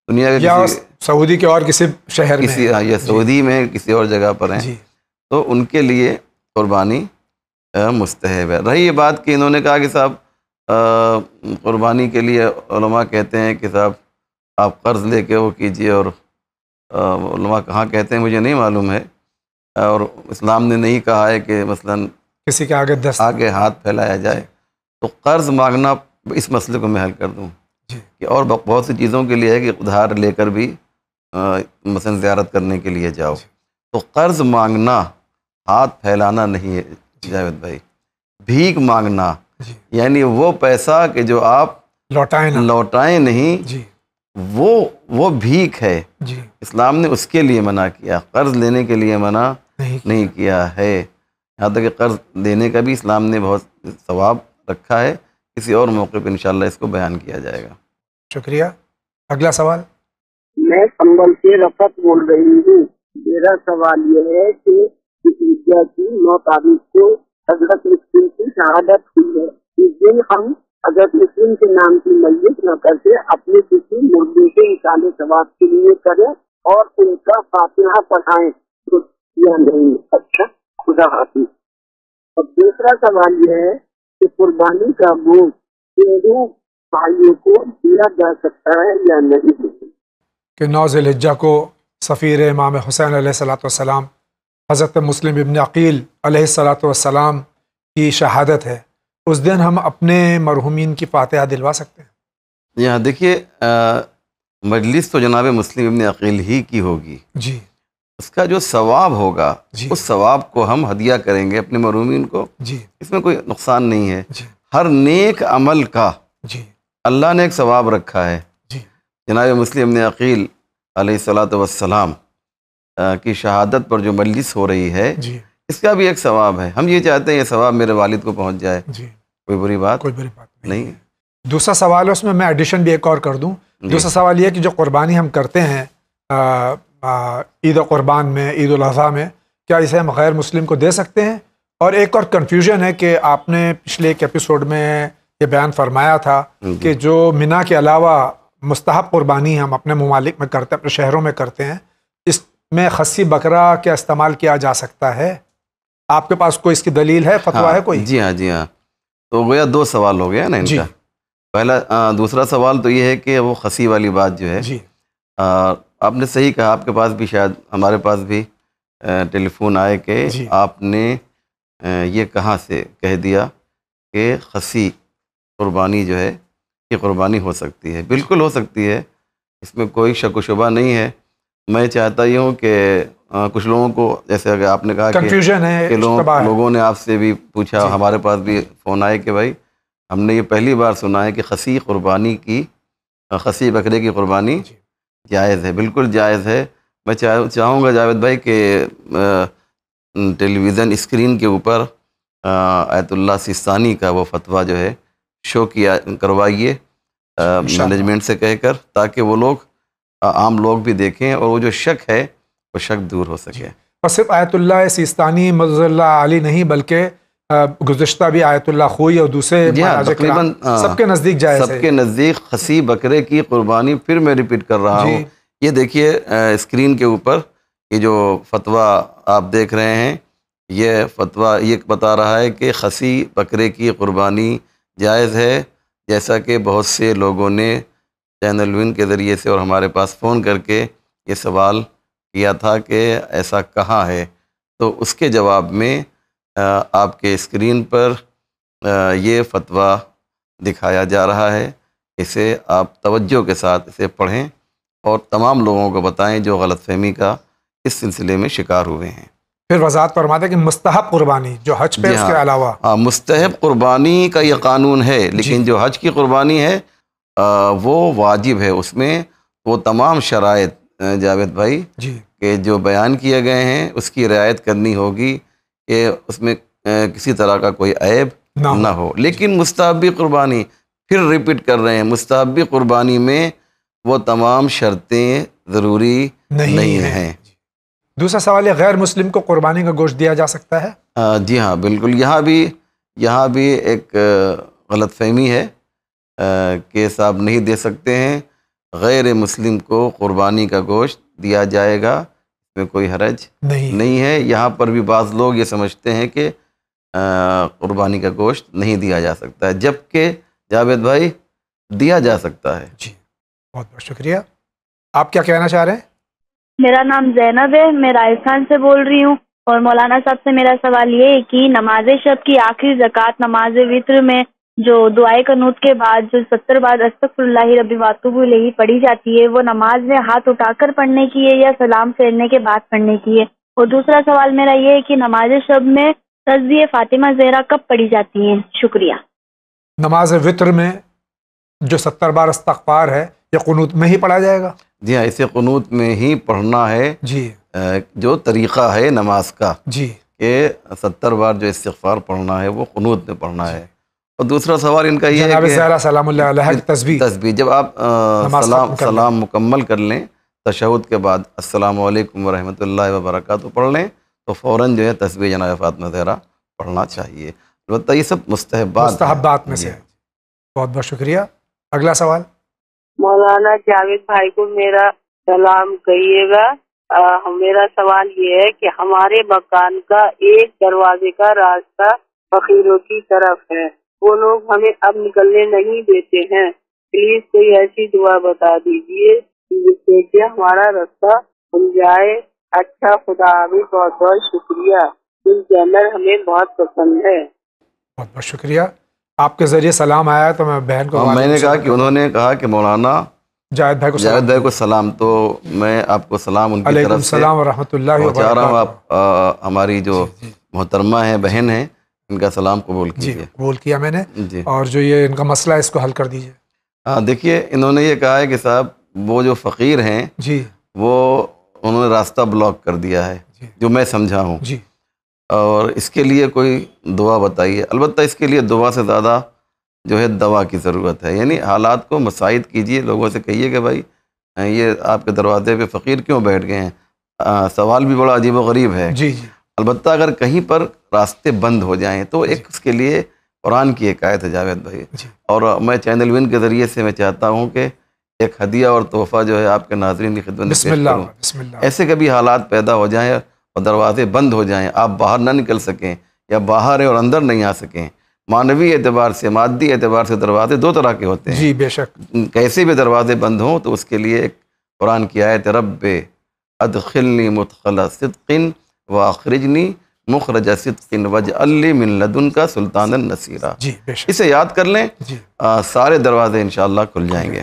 [SPEAKER 2] دنیا کے
[SPEAKER 1] یا
[SPEAKER 2] کسی
[SPEAKER 1] سعودی کے اور کسی شہر میں
[SPEAKER 2] کسی یا سعودی میں کسی اور جگہ پر ہیں،
[SPEAKER 1] جی
[SPEAKER 2] تو ان کے لیے قربانی مستحب ہے۔ رہی یہ بات کہ انہوں نے کہا کہ صاحب قربانی کے لیے علماء کہتے ہیں کہ صاحب آپ قرض لے کے وہ کیجئے، اور علماء کہاں کہتے ہیں مجھے نہیں معلوم ہے، اور اسلام نے نہیں کہا ہے کہ مثلاً
[SPEAKER 1] کسی کے آگے
[SPEAKER 2] ہاتھ پھیلایا جائے، تو قرض مانگنا اس مسئلے کو میں حل کر دوں
[SPEAKER 1] جی
[SPEAKER 2] کہ اور بہت سی چیزوں کے لیے ہے کہ ادھار لے کر بھی مثلاً زیارت کرنے کے لیے جاؤ، تو قرض مانگنا ہاتھ پھیلانا نہیں ہے جاوید بھائی، بھیک مانگنا
[SPEAKER 1] جی
[SPEAKER 2] یعنی وہ پیسہ کہ جو آپ لوٹائیں نہیں،
[SPEAKER 1] جی
[SPEAKER 2] وہ بھیک ہے،
[SPEAKER 1] جی
[SPEAKER 2] اسلام نے اس کے لیے منع کیا، قرض لینے کے لیے منع نہیں کیا ہے۔ یہاں تک کہ قرض دینے کا بھی اسلام نے بہت ثواب رکھا ہے، کسی اور موقع پہ انشاءاللہ اس کو بیان کیا جائے گا۔
[SPEAKER 1] شکریہ۔ اگلا سوال۔
[SPEAKER 7] میں سنبل سے رفت بول رہی ہوں۔ میرا سوال یہ ہے کہ عیدیہ کی 9 تاریخ کو حضرت مسلم کی شہادت ہوئی ہے، اس دن ہم حضرت مسلم کے نام کی میت نہ کر کے اپنے کسی مردے کے اصالے ثواب کے لیے کریں اور ان کا فاتحہ پڑھائیں تو یا نہیں؟ اچھا، خدا حافظ۔ اور دوسرا سوال یہ ہے کہ قربانی کا گوشت ہندو بھائیوں کو دیا جا سکتا ہے یا نہیں؟
[SPEAKER 1] کہ 9 ذی الحجہ کو سفیر امام حسین علیہ الصلوۃ والسلام حضرت مسلم ابن عقیل علیہ الصلوۃ والسلام کی شہادت ہے، اس دن ہم اپنے مرحومین کی فاتحہ دلوا سکتے ہیں؟
[SPEAKER 2] یہاں دیکھیے مجلس تو جناب مسلم ابن عقیل ہی کی ہوگی،
[SPEAKER 1] جی
[SPEAKER 2] اس کا جو ثواب ہوگا
[SPEAKER 1] جی
[SPEAKER 2] اس ثواب کو ہم ہدیہ کریں گے اپنے مرحومین کو،
[SPEAKER 1] جی
[SPEAKER 2] اس میں کوئی نقصان نہیں ہے۔
[SPEAKER 1] جی
[SPEAKER 2] ہر نیک عمل کا
[SPEAKER 1] جی
[SPEAKER 2] اللہ نے ایک ثواب رکھا ہے۔
[SPEAKER 1] جی
[SPEAKER 2] جناب مسلم ابن عقیل علیہ الصلوۃ والسلام کی شہادت پر جو مجلس ہو رہی ہے
[SPEAKER 1] جی
[SPEAKER 2] اس کا بھی ایک ثواب ہے، ہم یہ چاہتے ہیں یہ ثواب میرے والد کو پہنچ جائے،
[SPEAKER 1] جی
[SPEAKER 2] کوئی بری بات
[SPEAKER 1] کوئی بڑی بات
[SPEAKER 2] نہیں۔
[SPEAKER 1] دوسرا سوال ہے، اس میں ایڈیشن بھی ایک اور کر دوں۔ دوسرا سوال یہ کہ جو قربانی ہم کرتے ہیں عید قربان میں، عید الاضحیٰ میں، کیا اسے ہم غیر مسلم کو دے سکتے ہیں؟ اور ایک اور کنفیوژن ہے کہ آپ نے پچھلے ایک ایپیسوڈ میں یہ بیان فرمایا تھا کہ جو منا کے علاوہ مستحب قربانی ہم اپنے ممالک میں کرتے ہیں، اپنے شہروں میں کرتے ہیں، اس میں خصی بکرا کیا استعمال کیا جا سکتا ہے؟ آپ کے پاس کوئی اس کی دلیل ہے، فتویٰ ہے کوئی؟
[SPEAKER 2] جی ہاں، تو گویا 2 سوال ہو گیا نا ان کا۔ پہلا دوسرا سوال تو یہ ہے کہ وہ خصی والی بات جو ہے،
[SPEAKER 1] جی
[SPEAKER 2] آپ نے صحیح کہا، آپ کے پاس بھی شاید ہمارے پاس بھی ٹیلی فون آئے کہ
[SPEAKER 1] جی
[SPEAKER 2] آپ نے یہ کہاں سے کہہ دیا کہ خصی قربانی جو ہے یہ قربانی ہو سکتی ہے۔ بالکل ہو سکتی ہے، اس میں کوئی شک و شبہ نہیں ہے۔ میں چاہتا ہی ہوں کہ کچھ لوگوں کو، جیسے اگر آپ نے کہا
[SPEAKER 1] کنفیوژن ہے،
[SPEAKER 2] کہ لوگوں نے آپ سے بھی پوچھا،
[SPEAKER 1] جی
[SPEAKER 2] ہمارے پاس بھی فون آئے کہ بھائی ہم نے یہ پہلی بار سنا ہے کہ خصی قربانی کی، خصی بکرے کی قربانی
[SPEAKER 1] جی
[SPEAKER 2] جائز ہے۔ بالکل جائز ہے۔ میں چاہوں گا جاوید بھائی کہ ٹیلی ویژن اسکرین کے اوپر آیت اللہ سیستانی کا وہ فتویٰ جو ہے شو کروائیے مینجمنٹ سے کہہ کر، تاکہ وہ لوگ، عام لوگ بھی دیکھیں اور وہ جو شک ہے وہ شک دور ہو سکے۔
[SPEAKER 1] اور صرف آیت اللہ سیستانی مضر اللہ علی نہیں، بلکہ گزشتہ بھی آیت اللہ خوئی اور دوسرے
[SPEAKER 2] تقریباً
[SPEAKER 1] سب کے نزدیک جائز ہے۔
[SPEAKER 2] سب کے نزدیک خصی بکرے کی قربانی، پھر میں ریپیٹ کر رہا ہوں، یہ دیکھیے اسکرین کے اوپر یہ جو فتویٰ آپ دیکھ رہے ہیں، یہ فتویٰ یہ بتا رہا ہے کہ خصی بکرے کی قربانی جائز ہے، جیسا کہ بہت سے لوگوں نے چینل ون کے ذریعے سے اور ہمارے پاس فون کر کے یہ سوال کیا تھا کہ ایسا کہاں ہے، تو اس کے جواب میں آپ کے اسکرین پر یہ فتویٰ دکھایا جا رہا ہے، اسے آپ توجہ کے ساتھ اسے پڑھیں اور تمام لوگوں کو بتائیں جو غلط فہمی کا اس سلسلے میں شکار ہوئے ہیں۔
[SPEAKER 1] پھر وضاحت فرماتے ہیں کہ مستحب قربانی جو حج پہ اس کے علاوہ،
[SPEAKER 2] مستحب قربانی کا یہ قانون ہے، لیکن جو حج کی قربانی ہے وہ واجب ہے، اس میں وہ تمام شرائط جاوید بھائی
[SPEAKER 1] جی
[SPEAKER 2] کہ جو بیان کیے گئے ہیں اس کی رعایت کرنی ہوگی کہ اس میں کسی طرح کا کوئی عیب نہ ہو۔ لیکن مستحبی قربانی، پھر ریپیٹ کر رہے ہیں، مستحبی قربانی میں وہ تمام شرطیں ضروری نہیں ہیں۔
[SPEAKER 1] دوسرا سوال ہے، غیر مسلم کو قربانی کا گوشت دیا جا سکتا ہے؟
[SPEAKER 2] جی ہاں، بالکل۔ یہاں بھی یہاں بھی ایک غلط فہمی ہے کہ صاحب نہیں دے سکتے ہیں، غیر مسلم کو قربانی کا گوشت دیا جائے گا، اس میں کوئی حرج نہیں ہے۔ یہاں پر بھی بعض لوگ یہ سمجھتے ہیں کہ قربانی کا گوشت نہیں دیا جا سکتا ہے، جبکہ جاوید بھائی دیا جا سکتا ہے۔
[SPEAKER 1] جی بہت بہت شکریہ۔ آپ کیا کہنا چاہ رہے ہیں؟
[SPEAKER 10] میرا نام زینب ہے، میں راجستھان سے بول رہی ہوں، اور مولانا صاحب سے میرا سوال یہ ہے کہ نماز شب کی آخری زکوٰۃ نماز وطر میں جو دعائے قنوت کے بعد جو 70 بار استغفر اللہ ربی واتوب الیہ پڑھی جاتی ہے، وہ نماز میں ہاتھ اٹھا کر پڑھنے کی ہے یا سلام پھیرنے کے بعد پڑھنے کی ہے؟ اور دوسرا سوال میرا یہ ہے کہ نماز شب میں تسبیح فاطمہ زہرا کب پڑھی جاتی ہیں؟ شکریہ۔
[SPEAKER 1] نماز وطر میں جو 70 بار استغفار ہے یہ قنوت میں ہی پڑھا جائے گا؟
[SPEAKER 2] جی ہاں، اسے قنوت میں ہی پڑھنا ہے،
[SPEAKER 1] جی
[SPEAKER 2] جو طریقہ ہے نماز کا،
[SPEAKER 1] جی
[SPEAKER 2] کہ 70 بار جو استغفار پڑھنا ہے وہ قنوت میں پڑھنا ہے۔ اور دوسرا سوال ان کا یہ ہے کہ
[SPEAKER 1] زہرا سلام اللہ علیہ کی
[SPEAKER 2] تسبیح جب آپ سلام مکمل کر لیں، تشہد کے بعد السلام علیکم ورحمۃ اللہ وبرکاتہ پڑھ لیں تو فوراً جو ہے تسبیح جناب فاطمہ زہرا پڑھنا چاہیے۔ البتہ یہ سب
[SPEAKER 1] مستحبات میں سے۔ بہت بہت شکریہ۔ اگلا سوال۔
[SPEAKER 11] مولانا جاوید بھائی کو میرا سلام کہیے گا۔ میرا سوال یہ ہے کہ ہمارے مکان کا ایک دروازے کا راستہ فقیروں کی طرف ہے، وہ لوگ ہمیں اب نکلنے نہیں دیتے ہیں، پلیز کوئی ایسی دعا بتا دیجیے جس سے کہ ہمارا راستہ کھل جائے۔ اچھا، خدا حافظ، بہت بہت شکریہ، یہ چینل ہمیں بہت پسند ہے۔
[SPEAKER 1] بہت بہت شکریہ۔ آپ کے ذریعے سلام آیا تو میں بہن کو
[SPEAKER 2] میں نے کہا کہ انہوں نے کہا کہ مولانا
[SPEAKER 1] جاوید بھائی کو
[SPEAKER 2] سلام، تو میں آپ کو سلام ان کی
[SPEAKER 1] علیکم
[SPEAKER 2] طرف سے
[SPEAKER 1] السلام ورحمۃ اللہ
[SPEAKER 2] پہنچا رہا ہوں۔ آپ ہماری جو محترمہ ہیں، بہن ہیں، ان کا سلام قبول کیجیے۔
[SPEAKER 1] جی قبول کیا میں نے،
[SPEAKER 2] جی۔
[SPEAKER 1] اور جو یہ ان کا مسئلہ ہے اس کو حل کر دیجیے۔
[SPEAKER 2] ہاں دیکھیے، انہوں نے یہ کہا ہے کہ صاحب وہ جو فقیر ہیں
[SPEAKER 1] جی
[SPEAKER 2] وہ انہوں نے راستہ بلاک کر دیا ہے، جو میں سمجھا ہوں،
[SPEAKER 1] جی،
[SPEAKER 2] اور اس کے لیے کوئی دعا بتائیے۔ البتہ اس کے لیے دعا سے زیادہ جو ہے دوا کی ضرورت ہے، یعنی حالات کو مساعد کیجیے، لوگوں سے کہیے کہ بھائی یہ آپ کے دروازے پہ فقیر کیوں بیٹھ گئے ہیں۔ سوال بھی بڑا عجیب و غریب ہے۔
[SPEAKER 1] جی جی۔
[SPEAKER 2] البتہ اگر کہیں پر راستے بند ہو جائیں تو ایک اس کے لیے قرآن کی ایک آیت ہے جاوید بھائی، اور میں چینل ون کے ذریعے سے میں چاہتا ہوں کہ ایک ہدیہ اور تحفہ جو ہے آپ کے ناظرین کی خدمت میں پیش کروں۔
[SPEAKER 1] بسم اللہ۔
[SPEAKER 2] ایسے کبھی حالات پیدا ہو جائیں اور دروازے بند ہو جائیں، آپ باہر نہ نکل سکیں یا باہر ہیں اور اندر نہیں آ سکیں، معنوی اعتبار سے، مادی اعتبار سے دروازے دو طرح کے ہوتے ہیں،
[SPEAKER 1] جی بے شک،
[SPEAKER 2] کیسے بھی دروازے بند ہوں تو اس کے لیے ایک قرآن کی آیت رب ادخلنی مدخل صدق واخرجنی مخرج صدق واجعل لی من لدنک سلطانا نصیرا،
[SPEAKER 1] جی بے شک،
[SPEAKER 2] اسے یاد کر لیں،
[SPEAKER 1] جی
[SPEAKER 2] سارے دروازے انشاءاللہ کھل جائیں گے۔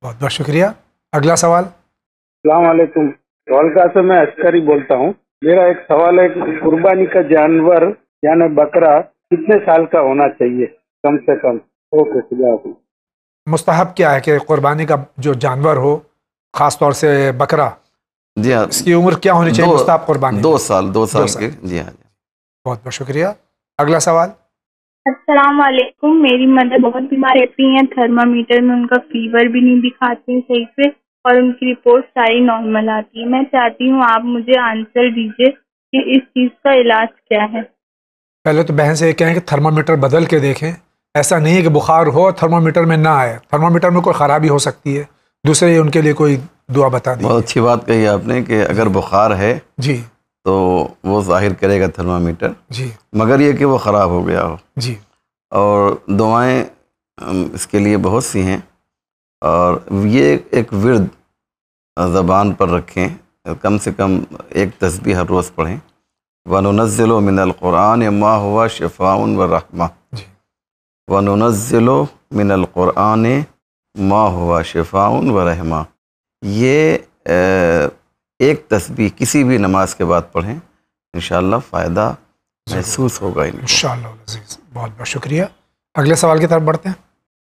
[SPEAKER 1] بہت بہت شکریہ۔ اگلا سوال۔
[SPEAKER 7] السلام علیکم، ڈھولکا سے میں عسکری بولتا ہوں۔ میرا ایک سوال ہے کہ قربانی کا جانور یعنی بکرا کتنے سال کا ہونا چاہیے کم سے کم؟ اوکے، خدا حافظ۔
[SPEAKER 1] مستحب کیا ہے کہ قربانی کا جو جانور ہو، خاص طور سے بکرا،
[SPEAKER 2] جی ہاں،
[SPEAKER 1] اس کی عمر کیا ہونی چاہیے مستحب قربانی؟
[SPEAKER 2] 2 سال کے۔ جی ہاں۔
[SPEAKER 1] بہت بہت شکریہ۔ اگلا سوال۔
[SPEAKER 10] السلام علیکم، میری مدر بہت بیمار رہتی ہیں، تھرمامیٹر میں ان کا فیور بھی نہیں دکھاتے ہیں صحیح سے، اور ان کی رپورٹ ساری نارمل آتی ہے۔ میں چاہتی ہوں آپ مجھے آنسر دیجیے کہ اس چیز کا علاج کیا ہے۔
[SPEAKER 1] پہلے تو بہن سے یہ کہیں کہ تھرمامیٹر بدل کے دیکھیں، ایسا نہیں ہے کہ بخار ہو اور تھرمامیٹر میں نہ آئے، تھرمامیٹر میں کوئی خرابی ہو سکتی ہے۔ دوسرے ان کے لیے کوئی دعا بتا دی۔
[SPEAKER 2] بہت اچھی بات کہی آپ نے کہ اگر بخار ہے
[SPEAKER 1] جی
[SPEAKER 2] تو وہ ظاہر کرے گا تھرمامیٹر،
[SPEAKER 1] جی،
[SPEAKER 2] مگر یہ کہ وہ خراب ہو گیا ہو،
[SPEAKER 1] جی،
[SPEAKER 2] اور دعائیں اس کے لیے بہت سی ہیں، اور یہ ایک ورد زبان پر رکھیں، کم سے کم ایک تسبیح ہر روز پڑھیں۔ وَنُنَزِّلُ مِنَ الْقُرْآنِ مَا هُوَ شِفَاءٌ وَرَحْمَةٌ
[SPEAKER 1] جی،
[SPEAKER 2] وَنُنَزِّلُ مِنَ الْقُرْآنِ مَا هُوَ شِفَاءٌ وَرَحْمَةٌ۔ یہ ایک تسبیح کسی بھی نماز کے بعد پڑھیں، انشاءاللہ فائدہ محسوس ہوگا
[SPEAKER 1] انشاءاللہ العزیز۔ بہت بہت شکریہ۔ اگلے سوال کی طرف بڑھتے ہیں۔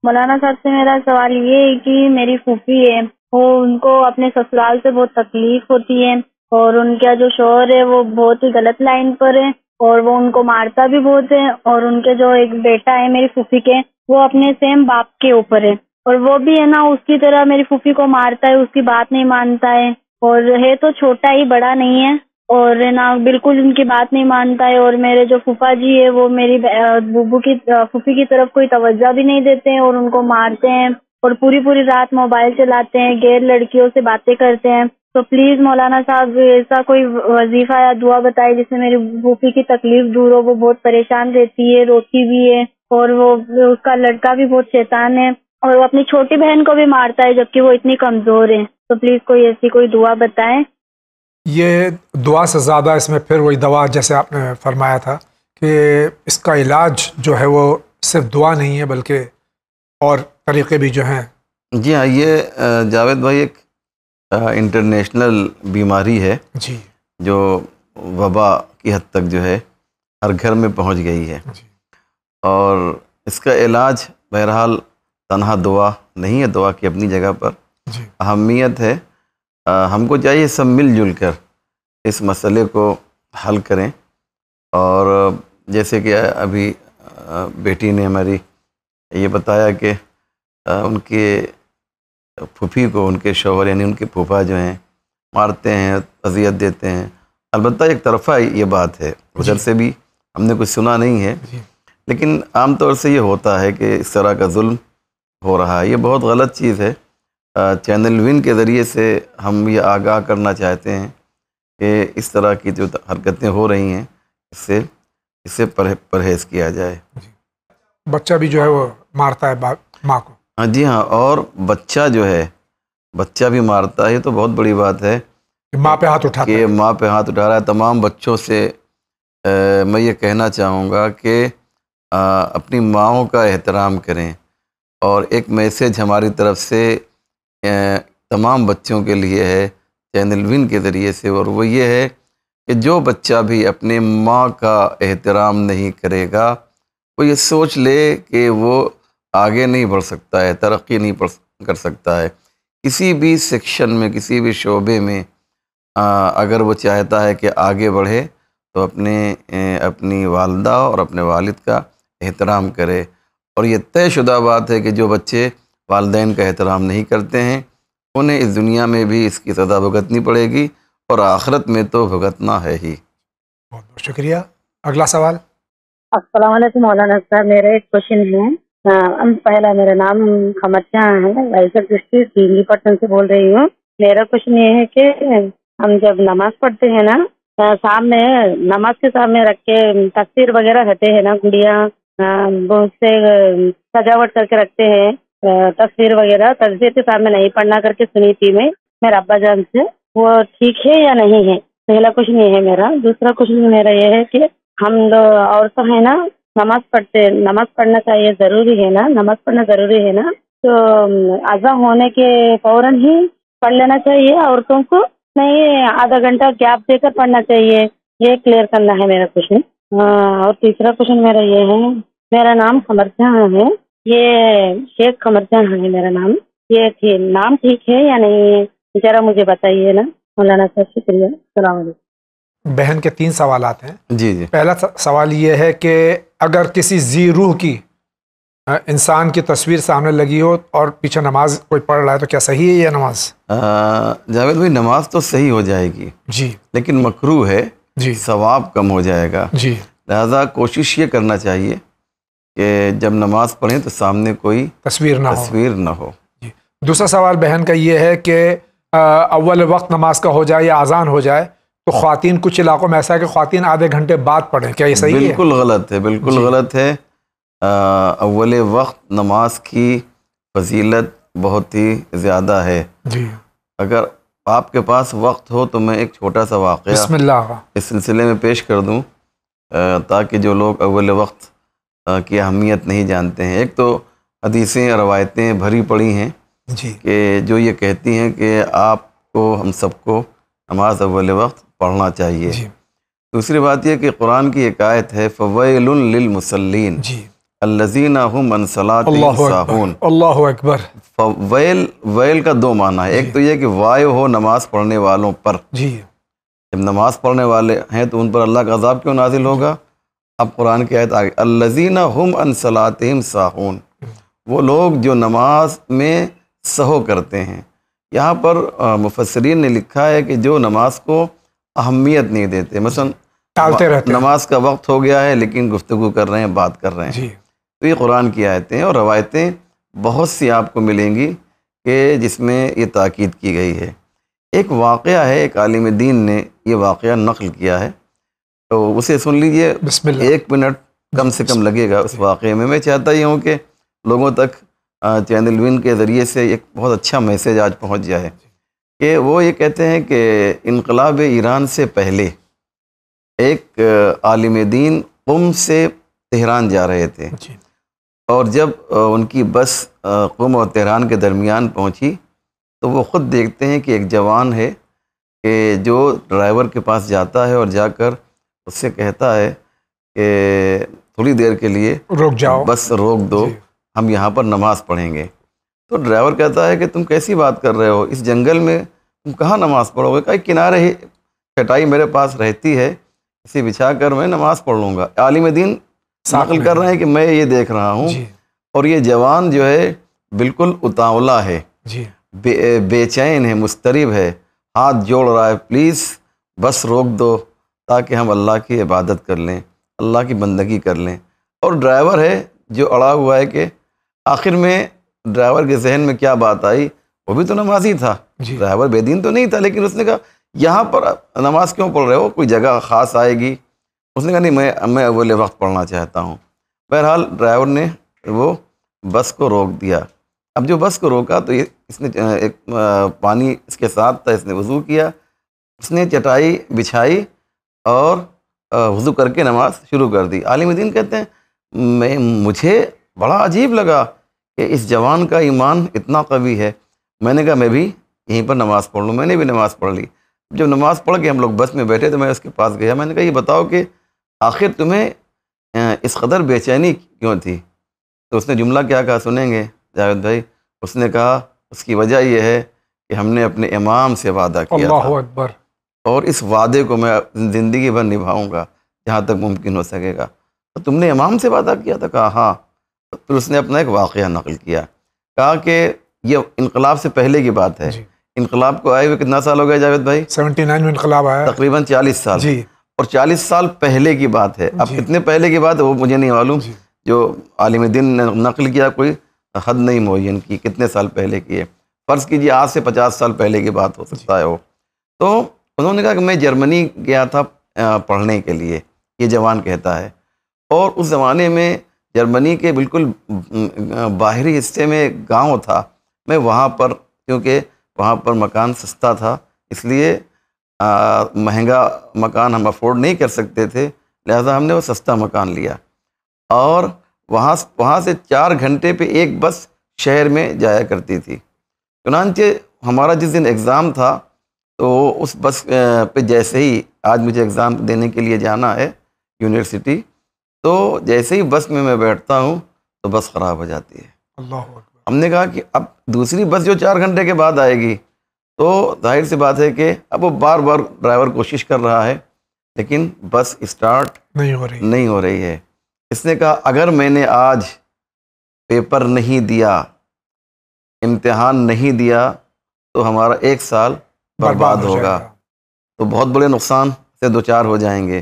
[SPEAKER 10] مولانا صاحب سے میرا سوال یہ ہے کہ میری پھوپھی ہے، وہ ان کو اپنے سسرال سے بہت تکلیف ہوتی ہے، اور ان کا جو شوہر ہے وہ بہت ہی غلط لائن پر ہے، اور وہ ان کو مارتا بھی بہت ہے، اور ان کے جو ایک بیٹا ہے میری پھوپھی کے، وہ اپنے سیم باپ کے اوپر ہے، اور وہ بھی ہے نا اس کی طرح میری پھوپھی کو مارتا ہے، اس کی بات نہیں مانتا ہے، اور ہے تو چھوٹا ہی، بڑا نہیں ہے، اور نا بالکل ان کی بات نہیں مانتا ہے، اور میرے جو پھوپھا جی ہے وہ میری بوبو کی پھوپھی کی طرف کوئی توجہ بھی نہیں دیتے ہیں، اور ان کو مارتے ہیں، اور پوری رات موبائل چلاتے ہیں، غیر لڑکیوں سے باتیں کرتے ہیں. تو پلیز مولانا صاحب ایسا کوئی وظیفہ یا دعا بتائے جس سے میری پھوپھی کی تکلیف دور ہو. وہ بہت پریشان رہتی ہے، روتی بھی ہے، اور وہ اس کا لڑکا بھی بہت شیطان ہے، اور وہ اپنی چھوٹی بہن کو بھی مارتا ہے جبکہ وہ اتنی کمزور ہے. تو پلیز کوئی ایسی کوئی دعا بتائیں.
[SPEAKER 1] یہ دعا سے زیادہ اس میں پھر وہی دوا جیسے آپ نے فرمایا تھا کہ اس کا علاج جو ہے وہ صرف دعا نہیں ہے بلکہ اور طریقے بھی جو ہیں.
[SPEAKER 2] جی ہاں، یہ جاوید بھائی ایک انٹرنیشنل بیماری ہے
[SPEAKER 1] جی
[SPEAKER 2] جو وبا کی حد تک جو ہے ہر گھر میں پہنچ گئی ہے.
[SPEAKER 1] جی
[SPEAKER 2] اور اس کا علاج بہرحال تنہا دعا نہیں ہے، دعا کی اپنی جگہ پر
[SPEAKER 1] جی
[SPEAKER 2] اہمیت ہے. ہم کو چاہیے سب مل جل کر اس مسئلے کو حل کریں. اور جیسے کہ ابھی بیٹی نے ہماری یہ بتایا کہ ان کے پھوپھی کو ان کے شوہر یعنی ان کے پھوپھا جو ہیں مارتے ہیں، اذیت دیتے ہیں. البتہ ایک طرفہ یہ بات ہے، ادھر سے بھی ہم نے کچھ سنا نہیں ہے، لیکن عام طور سے یہ ہوتا ہے کہ اس طرح کا ظلم ہو رہا ہے. یہ بہت غلط چیز ہے. چینل ون کے ذریعے سے ہم یہ آگاہ کرنا چاہتے ہیں کہ اس طرح کی جو حرکتیں ہو رہی ہیں اس سے پرہیز کیا جائے.
[SPEAKER 1] بچہ بھی جو ہے وہ مارتا ہے ماں کو.
[SPEAKER 2] ہاں جی ہاں، اور بچہ جو ہے بچہ بھی مارتا ہے. یہ تو بہت بڑی بات ہے
[SPEAKER 1] ماں پہ ہاتھ اٹھاتا ہے،
[SPEAKER 2] کہ ماں پہ ہاتھ اٹھا رہا ہے. تمام بچوں سے میں یہ کہنا چاہوں گا کہ اپنی ماؤں کا احترام کریں. اور ایک میسیج ہماری طرف سے تمام بچوں کے لیے ہے چینل ون کے ذریعے سے، اور وہ یہ ہے کہ جو بچہ بھی اپنے ماں کا احترام نہیں کرے گا وہ یہ سوچ لے کہ وہ آگے نہیں بڑھ سکتا ہے، ترقی نہیں کر سکتا ہے. کسی بھی سیکشن میں، کسی بھی شعبے میں اگر وہ چاہتا ہے کہ آگے بڑھے تو اپنی والدہ اور اپنے والد کا احترام کرے. اور یہ طے شدہ بات ہے کہ جو بچے والدین کا احترام نہیں کرتے ہیں انہیں اس دنیا میں بھی اس کی سزا بھگتنی پڑے گی، اور آخرت میں تو بھگتنا ہے ہی.
[SPEAKER 1] بہت بہت شکریہ. اگلا سوال.
[SPEAKER 12] السلام علیکم مولانا صاحب، میرا ایک کوشچن ہے. پہلا میرا نام خمرچہ ہے، وائزر ڈسٹرکٹ دلی پٹن سے بول رہی ہوں. میرا کوشچن یہ ہے کہ ہم جب نماز پڑھتے ہیں نا، سامنے نماز کے سامنے رکھ کے تصویر وغیرہ رہتے ہیں نا، گڑیا بہت سے سجاوٹ کر کے رکھتے ہیں، تصویر وغیرہ تصویر کے سامنے نہیں پڑھنا کر کے سنی تھی میں میرے ابا جان سے. وہ ٹھیک ہے یا نہیں ہے؟ پہلا کوشچن یہ ہے میرا. دوسرا کوشچن میرا یہ ہے کہ ہم لوگ عورتیں ہیں نا، نماز پڑھنا چاہیے، ضروری ہے نا، نماز پڑھنا ضروری ہے نا، تو اذان ہونے کے فوراً ہی پڑھ لینا چاہیے عورتوں کو، نہیں آدھا گھنٹہ گیپ دے کر پڑھنا چاہیے؟ یہ کلیئر کرنا ہے میرا کوشچن. اور تیسرا کوشچن میرا یہ ہے، میرا نام قمر جہاں ہے، یہ شیخ قمر جہاں ہے میرا نام. یہ نام ٹھیک ہے یا نہیں ہے؟ ذرا مجھے بتائیے نا مولانا صاحب. شکریہ. السلام علیکم.
[SPEAKER 1] بہن کے 3 سوالات ہیں.
[SPEAKER 2] جی.
[SPEAKER 1] پہلا سوال یہ ہے کہ اگر کسی ذی روح کی انسان کی تصویر سامنے لگی ہو اور پیچھے نماز کوئی پڑھ رہا ہے تو کیا صحیح ہے یہ نماز؟
[SPEAKER 2] جاوید بھائی، نماز تو صحیح ہو جائے گی
[SPEAKER 1] جی،
[SPEAKER 2] لیکن مکروہ ہے
[SPEAKER 1] جی،
[SPEAKER 2] ثواب کم ہو جائے گا.
[SPEAKER 1] جی.
[SPEAKER 2] لہذا کوشش یہ کرنا چاہیے کہ جب نماز پڑھیں تو سامنے کوئی
[SPEAKER 1] تصویر نہ ہو.
[SPEAKER 2] جی.
[SPEAKER 1] دوسرا سوال بہن کا یہ ہے کہ اول وقت نماز کا ہو جائے یا اذان ہو جائے تو خواتین کچھ علاقوں میں ایسا ہے کہ خواتین آدھے گھنٹے بعد پڑھیں، کیا یہ صحیح ہے؟
[SPEAKER 2] بالکل غلط ہے، بالکل غلط ہے. اول وقت نماز کی فضیلت بہت ہی زیادہ ہے.
[SPEAKER 1] جی.
[SPEAKER 2] اگر آپ کے پاس وقت ہو تو میں ایک چھوٹا سا واقعہ
[SPEAKER 1] بسم اللہ
[SPEAKER 2] اس سلسلے میں پیش کر دوں تاکہ جو لوگ اول وقت کی اہمیت نہیں جانتے ہیں. ایک تو حدیثیں روایتیں بھری پڑی ہیں
[SPEAKER 1] جی
[SPEAKER 2] کہ جو یہ کہتی ہیں کہ آپ کو، ہم سب کو نماز اول وقت پڑھنا چاہیے.
[SPEAKER 1] جی.
[SPEAKER 2] دوسری بات یہ کہ قرآن کی ایک آیت ہے فویل للمصلین
[SPEAKER 1] جی.
[SPEAKER 2] الذین هم عن صلاتهم ساہون.
[SPEAKER 1] اللہ اکبر.
[SPEAKER 2] ویل کا 2 معنی ہے. ایک تو یہ کہ وائے ہو نماز پڑھنے والوں پر.
[SPEAKER 1] جی.
[SPEAKER 2] جب نماز پڑھنے والے ہیں تو ان پر اللہ کا عذاب کیوں نازل ہوگا؟ اب قرآن کی آیت آگے الذین هم عن صلاتهم ساہون، وہ لوگ جو نماز میں سہو کرتے ہیں. یہاں پر مفسرین نے لکھا ہے کہ جو نماز کو اہمیت نہیں دیتے. مثلا
[SPEAKER 1] ٹالتے رہتے ہیں.
[SPEAKER 2] نماز کا وقت ہو گیا ہے لیکن گفتگو کر رہے ہیں, بات کر رہے ہیں.
[SPEAKER 1] جی
[SPEAKER 2] تو یہ قرآن کی آیتیں اور روایتیں بہت سی آپ کو ملیں گی کہ جس میں یہ تاکید کی گئی ہے. ایک واقعہ ہے, ایک عالم دین نے یہ واقعہ نقل کیا ہے, تو اسے سن لیجئے.
[SPEAKER 1] بسم اللہ.
[SPEAKER 2] 1 منٹ کم سے کم لگے گا اس واقعے میں. میں چاہتا ہی ہوں کہ لوگوں تک چینل ون کے ذریعے سے ایک بہت اچھا میسیج آج پہنچ جائے کہ وہ یہ کہتے ہیں کہ انقلاب ایران سے پہلے ایک عالم دین قم سے تہران جا رہے تھے, اور جب ان کی بس قم اور تہران کے درمیان پہنچی تو وہ خود دیکھتے ہیں کہ ایک جوان ہے کہ جو ڈرائیور کے پاس جاتا ہے اور جا کر اس سے کہتا ہے کہ تھوڑی دیر کے لیے
[SPEAKER 1] رک جاؤ,
[SPEAKER 2] بس روک دو, ہم یہاں پر نماز پڑھیں گے. تو ڈرائیور کہتا ہے کہ تم کیسی بات کر رہے ہو, اس جنگل میں تم کہاں نماز پڑھو گے؟ کہیں کنارے ہی چٹائی میرے پاس رہتی ہے, اسے بچھا کر میں نماز پڑھ لوں گا. عالم دین نقل کر رہے ہیں کہ میں یہ دیکھ رہا ہوں, اور یہ جوان جو ہے بالکل اتاولا ہے, بے چین ہے, مضطرب ہے, ہاتھ جوڑ رہا ہے, پلیز بس روک دو تاکہ ہم اللہ کی عبادت کر لیں, اللہ کی بندگی کر لیں. اور ڈرائیور ہے جو اڑا ہوا ہے کہ آخر میں ڈرائیور کے ذہن میں کیا بات آئی, وہ بھی تو نمازی تھا, ڈرائیور بے دین تو نہیں تھا, لیکن اس نے کہا یہاں پر نماز کیوں پڑھ رہے ہو, کوئی جگہ خاص آئے گی؟ اس نے کہا نہیں, میں اول وقت پڑھنا چاہتا ہوں. بہرحال ڈرائیور نے وہ بس کو روک دیا. اب جو بس کو روکا تو اس نے ایک پانی اس کے ساتھ تھا, اس نے وضو کیا, اس نے چٹائی بچھائی اور وضو کر کے نماز شروع کر دی. عالم دین کہتے ہیں مجھے بڑا عجیب لگا کہ اس جوان کا ایمان اتنا قوی ہے. میں نے کہا میں بھی یہیں پر نماز پڑھ لوں. میں نے بھی نماز پڑھ لی. جب نماز پڑھ کے ہم لوگ بس میں بیٹھے تو میں اس کے پاس گیا, میں نے کہا یہ بتاؤ کہ آخر تمہیں اس قدر بے چینی کیوں تھی؟ تو اس نے جملہ کیا کہا سنیں گے جاوید بھائی. اس نے کہا اس کی وجہ یہ ہے کہ ہم نے اپنے امام سے وعدہ کیا
[SPEAKER 1] اللہ
[SPEAKER 2] تھا,
[SPEAKER 1] اکبر,
[SPEAKER 2] اور اس وعدے کو میں زندگی بھر نبھاؤں گا جہاں تک ممکن ہو سکے گا. تو تم نے امام سے وعدہ کیا تھا؟ کہا ہاں. پھر اس نے اپنا ایک واقعہ نقل کیا, کہا کہ یہ انقلاب سے پہلے کی بات ہے. انقلاب کو آئے ہوئے کتنا سال ہو گیا جاوید بھائی؟
[SPEAKER 1] 79 میں انقلاب آیا,
[SPEAKER 2] تقریباً 40 سال.
[SPEAKER 1] جی,
[SPEAKER 2] اور 40 سال پہلے کی بات ہے. اب کتنے پہلے کی بات ہے وہ مجھے نہیں معلوم, جو عالم دین نے نقل کیا کوئی حد نہیں معین کی کتنے سال پہلے کی ہے. فرض کیجیے آج سے 50 سال پہلے کی بات ہو سکتا ہے وہ. تو انہوں نے کہا کہ میں جرمنی گیا تھا پڑھنے کے لیے, یہ جوان کہتا ہے, اور اس زمانے میں جرمنی کے بالکل باہری حصے میں ایک گاؤں تھا. میں وہاں پر, کیونکہ وہاں پر مکان سستا تھا اس لیے مہنگا مکان ہم افورڈ نہیں کر سکتے تھے, لہذا ہم نے وہ سستا مکان لیا, اور وہاں سے 4 گھنٹے پہ ایک بس شہر میں جایا کرتی تھی. چنانچہ ہمارا جس دن ایگزام تھا تو اس بس پہ جیسے ہی, آج مجھے ایگزام دینے کے لیے جانا ہے یونیورسٹی, تو جیسے ہی بس میں بیٹھتا ہوں تو بس خراب ہو جاتی ہے.
[SPEAKER 1] اللہ اکبر.
[SPEAKER 2] ہم نے کہا کہ اب دوسری بس جو 4 گھنٹے کے بعد آئے گی, تو ظاہر سی بات ہے کہ اب وہ بار بار ڈرائیور کوشش کر رہا ہے لیکن بس اسٹارٹ نہیں ہو رہی ہے. اس نے کہا اگر میں نے آج پیپر نہیں دیا, امتحان نہیں دیا, تو ہمارا 1 سال برباد ہوگا, تو بہت بڑے نقصان سے دوچار ہو جائیں گے.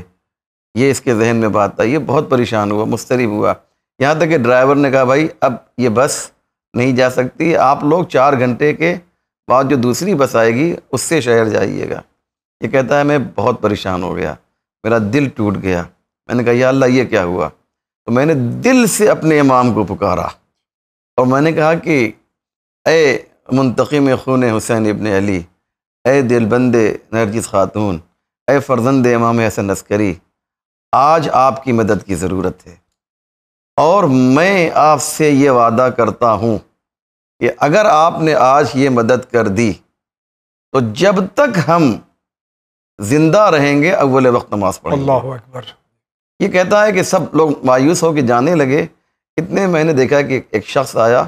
[SPEAKER 2] یہ اس کے ذہن میں بات آئی, یہ بہت پریشان ہوا, مضطرب ہوا, یہاں تک کہ ڈرائیور نے کہا بھائی اب یہ بس نہیں جا سکتی, آپ لوگ 4 گھنٹے کے بعد جو دوسری بس آئے گی اس سے شہر جائیے گا. یہ کہتا ہے میں بہت پریشان ہو گیا, میرا دل ٹوٹ گیا. میں نے کہا یا اللہ یہ کیا ہوا؟ تو میں نے دل سے اپنے امام کو پکارا اور میں نے کہا کہ اے منتقم خون حسین ابن علی, اے دل بندے نرجس خاتون, اے فرزند امام حسن عسکری, آج آپ کی مدد کی ضرورت ہے, اور میں آپ سے یہ وعدہ کرتا ہوں کہ اگر آپ نے آج یہ مدد کر دی تو جب تک ہم زندہ رہیں گے اول وقت نماز پڑھیں گے.
[SPEAKER 1] اللہ اکبر.
[SPEAKER 2] یہ کہتا ہے کہ سب لوگ مایوس ہو کے جانے لگے. اتنے میں نے دیکھا کہ ایک شخص آیا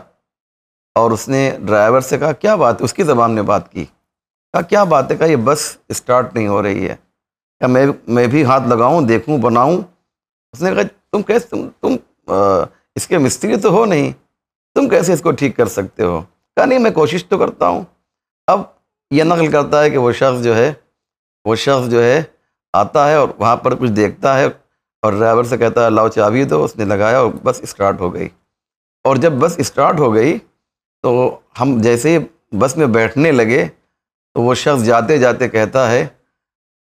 [SPEAKER 2] اور اس نے ڈرائیور سے کہا کیا بات ہے, اس کی زبان میں بات کی, کہا کیا بات ہے, کہا یہ بس اسٹارٹ نہیں ہو رہی ہے, کیا میں بھی ہاتھ لگاؤں, دیکھوں, بناؤں؟ اس نے کہا تم کیسے, تم اس کے مستری تو ہو نہیں, تم کیسے اس کو ٹھیک کر سکتے ہو؟ کہا نہیں میں کوشش تو کرتا ہوں. اب یہ نقل کرتا ہے کہ وہ شخص جو ہے وہ شخص جو ہے آتا ہے اور وہاں پر کچھ دیکھتا ہے اور ڈرائیور سے کہتا ہے لاؤ چابی دو، اس نے لگایا اور بس اسٹارٹ ہو گئی. اور جب بس اسٹارٹ ہو گئی تو ہم جیسے ہی بس میں بیٹھنے لگے تو وہ شخص جاتے جاتے کہتا ہے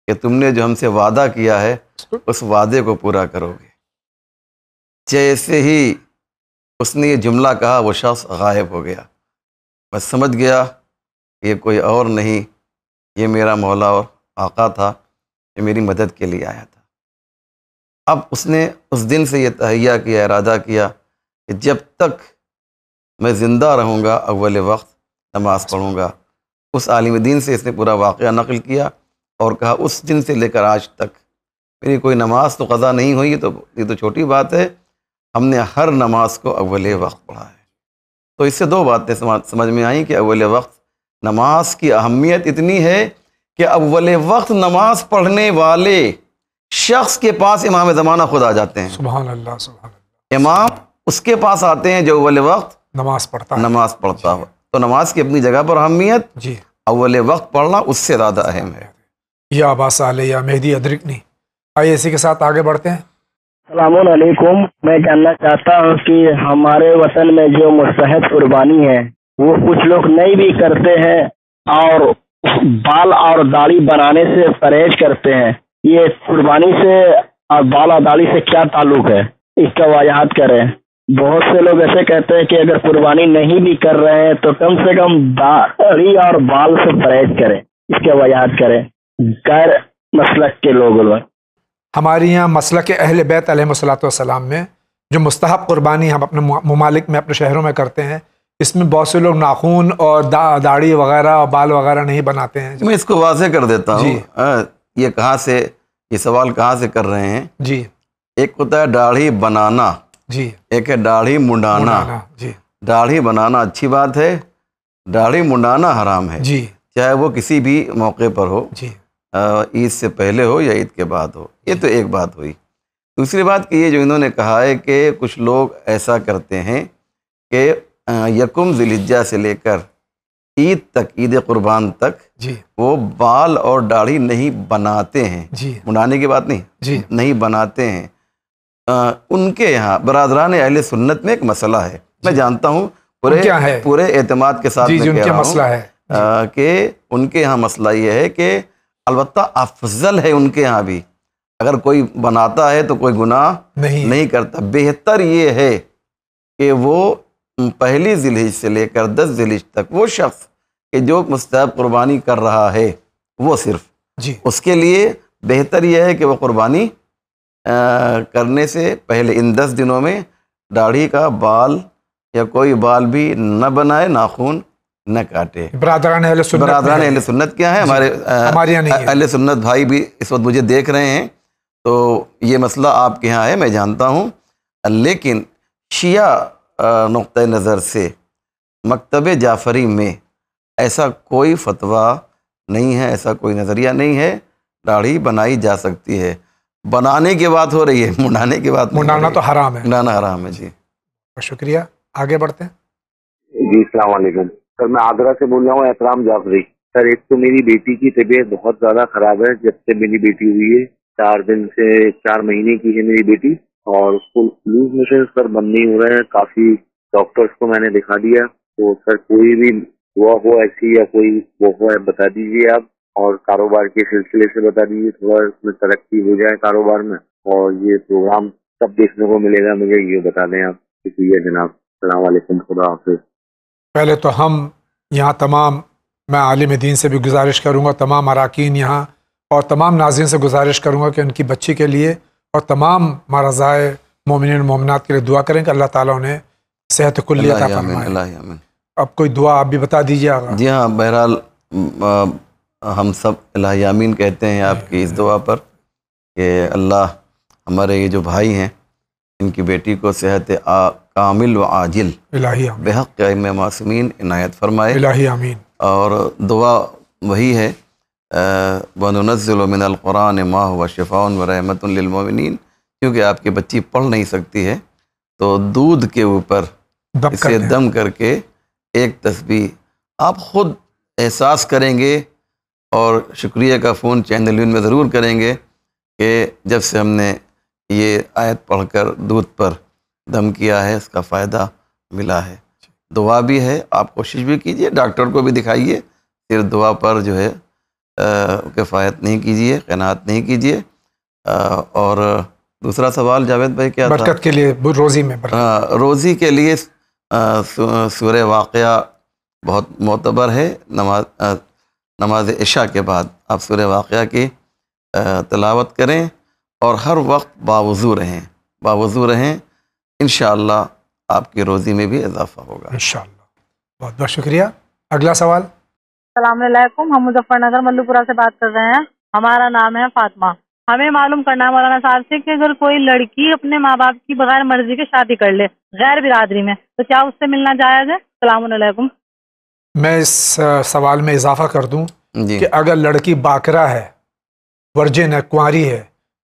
[SPEAKER 2] کہ تم نے جو ہم سے وعدہ کیا ہے اس وعدے کو پورا کرو گے. جیسے ہی اس نے یہ جملہ کہا وہ شخص غائب ہو گیا. میں سمجھ گیا یہ کوئی اور نہیں، یہ میرا مولا اور آقا تھا، یہ میری مدد کے لیے آیا تھا. اب اس نے اس دن سے یہ تہیہ کیا، ارادہ کیا کہ جب تک میں زندہ رہوں گا اول وقت نماز پڑھوں گا. اس عالم دین سے اس نے پورا واقعہ نقل کیا اور کہا اس دن سے لے کر آج تک میری کوئی نماز تو قضا نہیں ہوئی، یہ تو چھوٹی بات ہے، ہم نے ہر نماز کو اول وقت پڑھا ہے. تو اس سے دو باتیں سمجھ میں آئیں کہ اول وقت نماز کی اہمیت اتنی ہے کہ اول وقت نماز پڑھنے والے شخص کے پاس امام زمانہ خود آ جاتے ہیں.
[SPEAKER 1] سبحان اللہ سبحان اللہ.
[SPEAKER 2] امام اس کے پاس آتے ہیں جو اول وقت
[SPEAKER 1] نماز پڑھتا
[SPEAKER 2] ہو. تو نماز کی اپنی جگہ پر اہمیت،
[SPEAKER 1] جی
[SPEAKER 2] اول وقت پڑھنا اس سے زیادہ اہم ہے.
[SPEAKER 1] یا ابا صالح یا مہدی ادرکنی. آئیے اسی کے ساتھ آگے بڑھتے ہیں.
[SPEAKER 13] السلام علیکم. میں جاننا چاہتا ہوں کہ ہمارے وطن میں جو مستحب قربانی ہے وہ کچھ لوگ نہیں بھی کرتے ہیں اور بال اور داڑھی بنانے سے پرہیز کرتے ہیں. یہ قربانی سے اور بال اور داڑھی سے کیا تعلق ہے؟ اس کا وضاحت کریں. بہت سے لوگ ایسے کہتے ہیں کہ اگر قربانی نہیں بھی کر رہے ہیں تو کم سے کم داڑھی اور بال سے پرہیز کریں. اس کا وضاحت کریں. غیر مسلک کے لوگ
[SPEAKER 1] ہمارے یہاں مسلک اہل بیت علیہ الصلوۃ والسلام میں جو مستحب قربانی ہم اپنے ممالک میں اپنے شہروں میں کرتے ہیں، اس میں بہت سے لوگ ناخون اور داڑھی وغیرہ اور بال وغیرہ نہیں بناتے ہیں.
[SPEAKER 2] میں اس کو واضح کر دیتا ہوں. یہ کہاں سے یہ سوال کہاں سے کر رہے ہیں؟
[SPEAKER 1] جی
[SPEAKER 2] ایک ہوتا ہے داڑھی بنانا،
[SPEAKER 1] جی
[SPEAKER 2] ایک ہے داڑھی منڈانا.
[SPEAKER 1] جی
[SPEAKER 2] داڑھی بنانا اچھی بات ہے، داڑھی منڈانا حرام ہے.
[SPEAKER 1] جی
[SPEAKER 2] چاہے وہ کسی بھی موقع پر ہو،
[SPEAKER 1] جی
[SPEAKER 2] عید سے پہلے ہو یا عید کے بعد ہو. یہ تو ایک بات ہوئی. دوسری بات کہ یہ جو انہوں نے کہا ہے کہ کچھ لوگ ایسا کرتے ہیں کہ یکم ذی الحجہ سے لے کر عید تک، عید قربان تک
[SPEAKER 1] جی
[SPEAKER 2] وہ بال اور داڑھی نہیں بناتے ہیں.
[SPEAKER 1] جی
[SPEAKER 2] منڈانے کی بات نہیں،
[SPEAKER 1] جی
[SPEAKER 2] نہیں بناتے ہیں. ان کے یہاں برادران اہل سنت میں ایک مسئلہ ہے. میں جانتا ہوں پورے اعتماد کے ساتھ میں کہہ رہا ہوں کہ ان کے یہاں مسئلہ یہ ہے کہ البتہ افضل ہے ان کے یہاں بھی، اگر کوئی بناتا ہے تو کوئی گناہ نہیں کرتا. بہتر یہ ہے کہ وہ پہلی ذی الحجہ سے لے کر 10 ذی الحجہ تک وہ شخص کہ جو مستحب قربانی کر رہا ہے وہ صرف
[SPEAKER 1] جی
[SPEAKER 2] اس کے لیے بہتر یہ ہے کہ وہ قربانی کرنے سے پہلے ان 10 دنوں میں داڑھی کا بال یا کوئی بال بھی نہ بنائے، ناخون نہ کاٹے.
[SPEAKER 1] برادران اہل
[SPEAKER 2] سنت کیا ہے؟ ہمارے اہل سنت بھائی بھی اس وقت مجھے دیکھ رہے ہیں تو یہ مسئلہ آپ کے یہاں ہے، میں جانتا ہوں. لیکن شیعہ نقطہ نظر سے مکتب جعفری میں ایسا کوئی فتویٰ نہیں ہے، ایسا کوئی نظریہ نہیں ہے. داڑھی بنائی جا سکتی ہے، بنانے کی بات ہو رہی ہے، منڈانے کی بات نہیں.
[SPEAKER 1] منڈانا تو حرام ہے.
[SPEAKER 2] منڈانا حرام ہے. جی
[SPEAKER 1] شکریہ. آگے بڑھتے ہیں.
[SPEAKER 14] جی السلام علیکم سر. میں آگرہ سے بول رہا ہوں، احترام جعفری. سر ایک تو میری بیٹی کی طبیعت بہت زیادہ خراب ہے. جب سے میری بیٹی ہوئی ہے 4 مہینے کی ہے میری بیٹی، اور اس کو لوز موشن پر بند نہیں ہو رہے ہیں. کافی ڈاکٹرس کو میں نے دکھا دیا. تو سر کوئی بھی دعا ہو ایسی یا کوئی وہ ہو بتا دیجیے آپ، اور کاروبار کے سلسلے سے بتا دیجیے، تھوڑا اس میں ترقی ہو جائے کاروبار میں. اور یہ پروگرام کب دیکھنے کو ملے گا مجھے یہ بتا دیں آپ. شکریہ جناب. السلام علیکم. خدا حافظ.
[SPEAKER 1] پہلے تو ہم یہاں تمام، میں عالم دین سے بھی گزارش کروں گا، تمام اراکین یہاں اور تمام ناظرین سے گزارش کروں گا کہ ان کی بچی کے لیے اور تمام مرضائے مومنین و مومنات کے لیے دعا کریں کہ اللہ تعالیٰ انہیں صحت کلی عطا فرمائے. اب کوئی دعا آپ بھی بتا دیجیے آقا.
[SPEAKER 2] جی ہاں، بہرحال ہم سب الہی آمین کہتے ہیں آپ کی اس دعا پر کہ اللہ ہمارے یہ جو بھائی ہیں ان کی بیٹی کو صحت کامل و عاجل بحق ائمہ معصومین عنایت فرمائے.
[SPEAKER 1] الہی آمین.
[SPEAKER 2] اور دعا وہی ہے وَنُنَزِّلُ مِنَ الْقُرْآنِ مَا هُوَ شِفَاءٌ وَرَحْمَةٌ لِّلْمُؤْمِنِينَ. کیونکہ آپ کی بچی پڑھ نہیں سکتی ہے تو دودھ کے اوپر اسے دم کر کے ایک تسبیح آپ خود احساس کریں گے اور شکریہ کا فون چینل میں ضرور کریں گے کہ جب سے ہم نے یہ آیت پڑھ کر دودھ پر دم کیا ہے اس کا فائدہ ملا ہے. دعا بھی ہے، آپ کوشش بھی کیجئے، ڈاکٹر کو بھی دکھائیے، صرف دعا پر جو ہے کفایت نہیں کیجئے، قناعت نہیں کیجئے. اور دوسرا سوال جاوید بھائی کیا تھا؟
[SPEAKER 1] برکت کے لیے، روزی میں برکت.
[SPEAKER 2] روزی کے لیے سورہ واقعہ بہت معتبر ہے. نماز عشاء کے بعد آپ سورہ واقعہ کی تلاوت کریں اور ہر وقت باوضو رہیں. انشاءاللہ آپ کی روزی میں بھی اضافہ ہوگا
[SPEAKER 1] انشاءاللہ. بہت بہت شکریہ. اگلا سوال.
[SPEAKER 15] السلام علیکم، ہم مظفر نگر ملو پورہ سے بات کر رہے ہیں. ہمارا نام ہے فاطمہ. ہمیں معلوم کرنا ہے مولانا صاحب سے کہ اگر کوئی لڑکی اپنے ماں باپ کی بغیر مرضی کے شادی کر لے غیر برادری میں تو کیا اس سے ملنا جائز ہے؟ السلام علیکم.
[SPEAKER 1] میں اس سوال میں اضافہ کر دوں
[SPEAKER 2] جی.
[SPEAKER 1] کہ اگر لڑکی باکرہ ہے، ورجن ہے، کنواری ہے،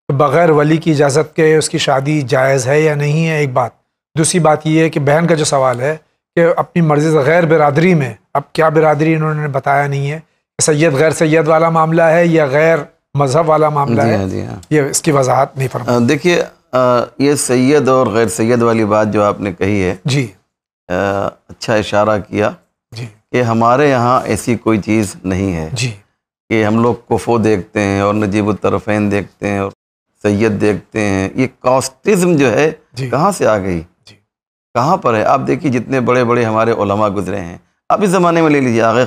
[SPEAKER 1] تو بغیر ولی کی اجازت کے اس کی شادی جائز ہے یا نہیں ہے، ایک بات. دوسری بات یہ ہے کہ بہن کا جو سوال ہے کہ اپنی مرضی سے غیر برادری میں، اب کیا برادری انہوں نے بتایا نہیں ہے، سید غیر سید والا معاملہ ہے یا غیر مذہب والا معاملہ ہے،
[SPEAKER 2] جی ہاں.
[SPEAKER 1] یہ اس کی وضاحت نہیں فرمائی.
[SPEAKER 2] دیکھیے یہ سید اور غیر سید والی بات جو آپ نے کہی ہے،
[SPEAKER 1] جی
[SPEAKER 2] اچھا اشارہ کیا
[SPEAKER 1] جی
[SPEAKER 2] کہ ہمارے یہاں ایسی کوئی چیز نہیں ہے
[SPEAKER 1] جی
[SPEAKER 2] کہ ہم لوگ کفو دیکھتے ہیں اور نجیب الطرفین دیکھتے ہیں اور سید دیکھتے ہیں. یہ کاسٹزم جو ہے کہاں سے آ گئی، کہاں پر ہے؟ آپ دیکھیے جتنے بڑے بڑے ہمارے علماء گزرے ہیں، آپ اس زمانے میں لے لیجیے آغا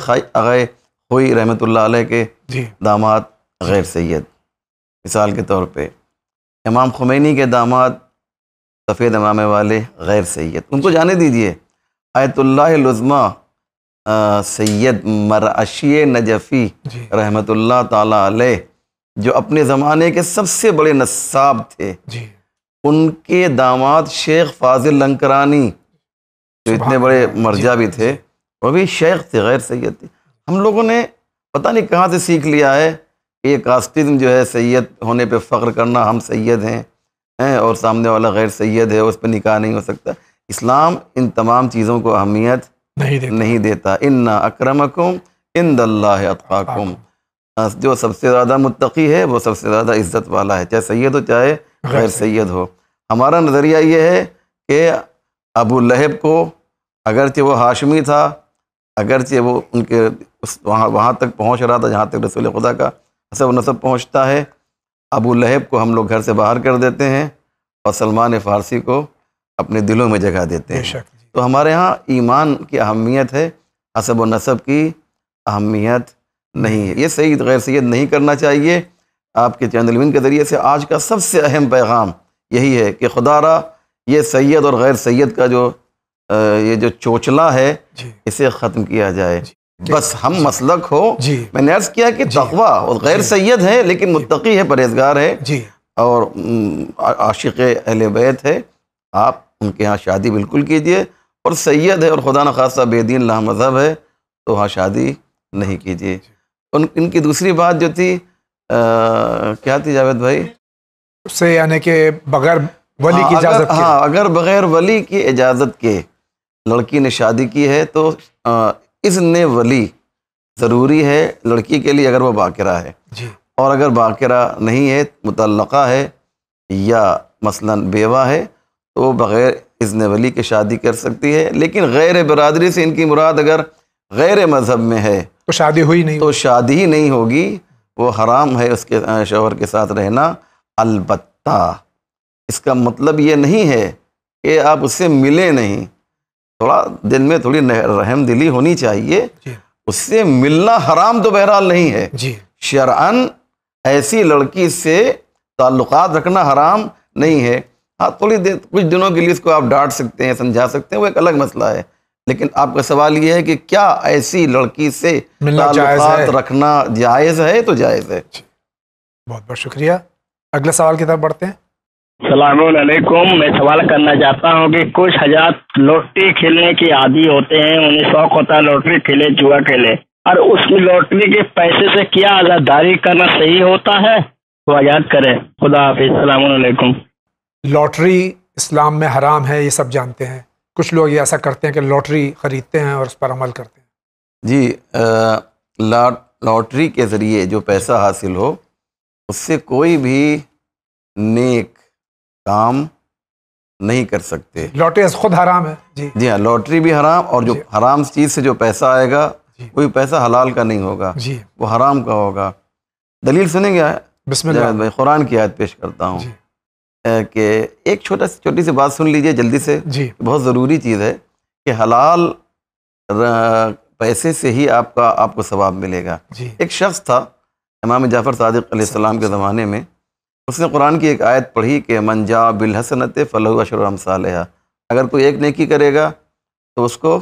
[SPEAKER 2] خوئی رحمۃ اللہ علیہ کے داماد غیر سید، مثال کے طور پہ امام خمینی کے داماد سفید امامے والے غیر سید، ان کو جانے دیجئے. آیت اللہ العظمیٰ سید مرعشی نجفی رحمۃ اللہ تعالیٰ علیہ جو اپنے زمانے کے سب سے بڑے نصاب تھے، ان کے داماد شیخ فاضل لنکرانی جو اتنے بڑے مرجع بھی تھے، وہ بھی شیخ تھے، غیر سید تھے. ہم لوگوں نے پتہ نہیں کہاں سے سیکھ لیا ہے یہ کاسٹزم جو ہے، سید ہونے پہ فخر کرنا، ہم سید ہیں اور سامنے والا غیر سید ہے، اس پہ نکاح نہیں ہو سکتا. اسلام ان تمام چیزوں کو اہمیت نہیں دیتا. اِنَّ اکرمکم عند اللہ اتقاکم، جو سب سے زیادہ متقی ہے وہ سب سے زیادہ عزت والا ہے، چاہے سید ہو چاہے غیر سید ہو. ہمارا نظریہ یہ ہے کہ ابو لہب کو اگرچہ وہ ہاشمی تھا، اگرچہ وہ ان کے وہاں تک پہنچ رہا تھا جہاں تک رسول خدا کا حسب و نسب پہنچتا ہے، ابو لہب کو ہم لوگ گھر سے باہر کر دیتے ہیں اور سلمان فارسی کو اپنے دلوں میں جگہ دیتے ہیں. تو ہمارے ہاں ایمان کی اہمیت ہے، حسب و نسب کی اہمیت نہیں ہے. یہ سید غیر سید نہیں کرنا چاہیے. آپ کے چینل وین کے ذریعے سے آج کا سب سے اہم پیغام یہی ہے کہ خدا را یہ سید اور غیر سید کا یہ جو چوچلا ہے اسے ختم کیا جائے. بس ہم مسلک ہو. میں نے عرض کیا کہ تقویٰ اور غیر سید ہے لیکن متقی ہے، پرہیزگار ہے اور عاشق اہل بیت ہے، آپ ان کے ہاں شادی بالکل کیجئے. اور سید ہے اور خدا نخواستہ بے دین لا مذہب ہے تو ہاں شادی نہیں کیجئے. ان کی دوسری بات جو تھی کیا تھی جاوید بھائی؟
[SPEAKER 1] اس سے یعنی کہ بغیر ولی کی اجازت کے،
[SPEAKER 2] ہاں اگر بغیر ولی کی اجازت کے لڑکی نے شادی کی ہے تو اذن ولی ضروری ہے لڑکی کے لیے اگر وہ باکرہ ہے. اور اگر باکرہ نہیں ہے، مطلقہ ہے یا مثلا بیوہ ہے تو وہ بغیر اذن ولی کے شادی کر سکتی ہے. لیکن غیر برادری سے ان کی مراد اگر غیر مذہب میں ہے
[SPEAKER 1] تو شادی ہوئی نہیں،
[SPEAKER 2] تو شادی ہی نہیں ہوگی، وہ حرام ہے اس کے شوہر کے ساتھ رہنا. البتہ اس کا مطلب یہ نہیں ہے کہ آپ اس سے ملے نہیں، تھوڑا دل میں تھوڑی رحم دلی ہونی چاہیے. اس سے ملنا حرام تو بہرحال نہیں ہے. شرعاً ایسی لڑکی سے تعلقات رکھنا حرام نہیں ہے. ہاں تھوڑی دیر کچھ دنوں کے لیے اس کو آپ ڈانٹ سکتے ہیں، سمجھا سکتے ہیں، وہ ایک الگ مسئلہ ہے. لیکن آپ کا سوال یہ ہے کہ کیا ایسی لڑکی سے تعلقات رکھنا جائز ہے؟ تو جائز ہے.
[SPEAKER 1] بہت بہت شکریہ. اگلا سوال کی طرف بڑھتے ہیں.
[SPEAKER 13] السلام علیکم. میں سوال کرنا چاہتا ہوں کہ کچھ حضرات لوٹری کھیلنے کے عادی ہوتے ہیں، انہیں شوق ہوتا ہے لوٹری کھیلے، جوا کھیلے، اور اس میں لوٹری کے پیسے سے کیا عزاداری کرنا صحیح ہوتا ہے؟ وہ آزاد کرے. خدا حافظ. السلام علیکم.
[SPEAKER 1] لوٹری اسلام میں حرام ہے، یہ سب جانتے ہیں. کچھ لوگ یہ ایسا کرتے ہیں کہ لوٹری خریدتے ہیں اور اس پر عمل کرتے ہیں.
[SPEAKER 2] جی لوٹری کے ذریعے جو پیسہ حاصل ہو اس سے کوئی بھی نیک کام نہیں کر سکتے.
[SPEAKER 1] لوٹری خود حرام ہے.
[SPEAKER 2] جی ہاں، لوٹری بھی حرام، اور جو حرام چیز سے جو پیسہ آئے گا کوئی پیسہ حلال کا نہیں ہوگا، وہ حرام کا ہوگا. دلیل سنیں گے؟
[SPEAKER 1] بسم اللہ.
[SPEAKER 2] میں قرآن کی آیت پیش کرتا ہوں کہ ایک چھوٹی سی بات سن لیجئے جلدی سے، بہت ضروری چیز ہے کہ حلال پیسے سے ہی آپ کو ثواب ملے گا. ایک شخص تھا امام جعفر صادق علیہ السلام کے زمانے میں، اس نے قرآن کی ایک آیت پڑھی کہ من جاء بالحسنۃ فلہ عشر امثالہا، اگر کوئی ایک نیکی کرے گا تو اس کو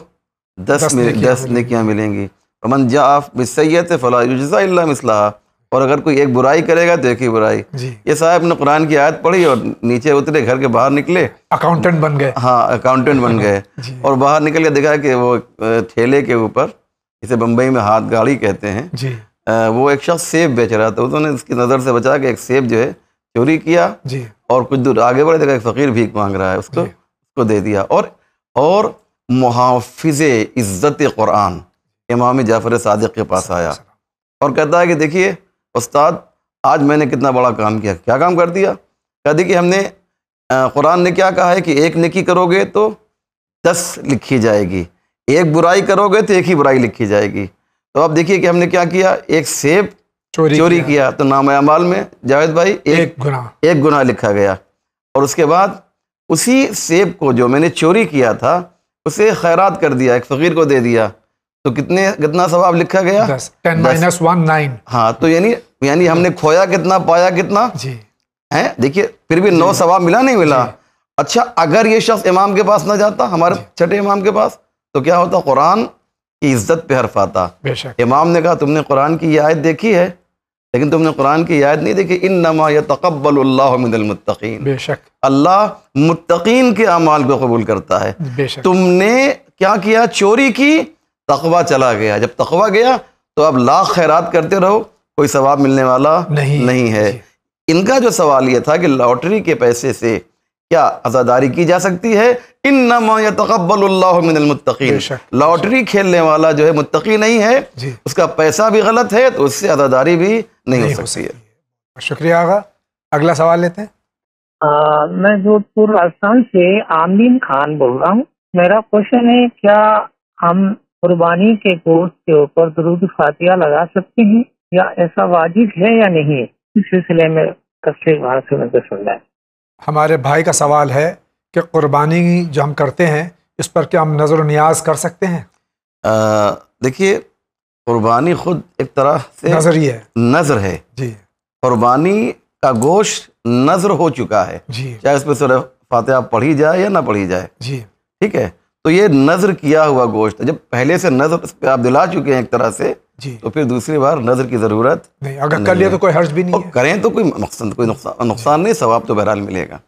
[SPEAKER 2] 10 نیکیاں ملیں گی. ومن جاء بالسیئۃ فلا یجزی الا مثلہا، اور اگر کوئی ایک برائی کرے گا تو ایک ہی برائی. یہ صاحب نے قرآن کی آیت پڑھی اور نیچے اترے، گھر کے باہر نکلے،
[SPEAKER 1] اکاؤنٹنٹ بن گئے.
[SPEAKER 2] ہاں، اکاؤنٹنٹ بن گئے. اور باہر نکل کے دیکھا کہ وہ ٹھیلے کے اوپر، جسے بمبئی میں ہاتھ گاڑی کہتے ہیں، وہ ایک شخص سیب بیچ رہا تھا. انہوں نے اس کی نظر سے بچا کے ایک سیب جو ہے چوری کیا، اور کچھ دور آگے بڑھے دیکھا ایک فقیر بھیک مانگ رہا ہے، اس کو دے دیا. اور محافظ عزت قرآن امام جعفر صادق کے پاس آیا اور کہتا ہے کہ دیکھیے استاد، آج میں نے کتنا بڑا کام کیا. کیا کام کر دیا؟ کہا دیکھیے ہم نے قرآن نے کیا کہا ہے کہ ایک نیکی کرو گے تو 10 لکھی جائے گی، ایک برائی کرو گے تو ایک ہی برائی لکھی جائے گی. تو اب دیکھیے کہ ہم نے کیا کیا، ایک سیب چوری کیا تو نام اعمال میں جاوید بھائی ایک گناہ لکھا گیا. اور اس کے بعد اسی سیب کو جو میں نے چوری کیا تھا اسے خیرات کر دیا، ایک فقیر کو دے دیا، تو کتنا ثواب لکھا گیا؟
[SPEAKER 1] 10 - 1 9.
[SPEAKER 2] ہاں، تو یعنی ہم نے کھویا کتنا، پایا کتنا. دیکھیے پھر بھی 9 ثواب ملا نہیں ملا. اچھا، اگر یہ شخص امام کے پاس نہ جاتا، ہمارے چھٹے امام کے پاس، تو کیا ہوتا؟ قرآن کی عزت پہ حرف آتا. امام نے کہا تم نے قرآن کی یہ آیت دیکھی ہے لیکن تم نے قرآن کی آیت نہیں دیکھی، انما یتقبل اللہ من المتقین.
[SPEAKER 1] بے شک
[SPEAKER 2] اللہ متقین کے اعمال کو قبول کرتا ہے. تم نے کیا کیا؟ چوری کی، تقوی چلا گیا. جب تقوی گیا تو اب لاکھ خیرات کرتے رہو، کوئی ثواب ملنے والا نہیں ہے. ان کا جو سوال یہ تھا کہ لاٹری کے پیسے سے کیا عزاداری کی جا سکتی ہے؟ انما یتقبل اللہ من المتقین. لاٹری کھیلنے والا جو ہے متقی نہیں ہے، اس کا پیسہ بھی غلط ہے تو اس سے عزاداری بھی نہیں ہو سکتی ہے.
[SPEAKER 1] شکریہ آغا. اگلا سوال لیتے ہیں.
[SPEAKER 16] میں جودھ پور راجستھان سے آمین خان بول رہا ہوں. میرا کوشچن ہے، کیا ہم قربانی کے گوشت کے اوپر درود فاتحہ لگا سکتے ہیں یا ایسا واجب ہے یا نہیں؟ اس سلسلے میں تفصیل وہاں سے مجھے سننا ہے.
[SPEAKER 1] ہمارے بھائی کا سوال ہے کہ قربانی جو ہم کرتے ہیں اس پر کیا ہم نظر و نیاز کر سکتے ہیں؟
[SPEAKER 2] دیکھیے قربانی خود ایک طرح سے نظر ہے. قربانی کا گوشت نظر ہو چکا ہے، چاہے اس پہ سورہ فاتحہ پڑھی جائے یا نہ پڑھی جائے. ٹھیک ہے، تو یہ نظر کیا ہوا گوشت ہے. جب پہلے سے نظر اس پہ آپ دلا چکے ہیں ایک طرح سے، تو پھر دوسری بار نظر کی ضرورت
[SPEAKER 1] نہیں. اگر کر لیا تو کوئی حرج بھی نہیں ہے،
[SPEAKER 2] کریں تو کوئی نقصان نہیں، ثواب تو بہرحال ملے گا.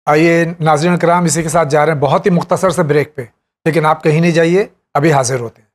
[SPEAKER 1] آئیے ناظرین کرام، اسی کے ساتھ جا رہے ہیں بہت ہی مختصر سے بریک پہ، لیکن آپ کہیں نہیں جائیے، ابھی حاضر ہوتے ہیں.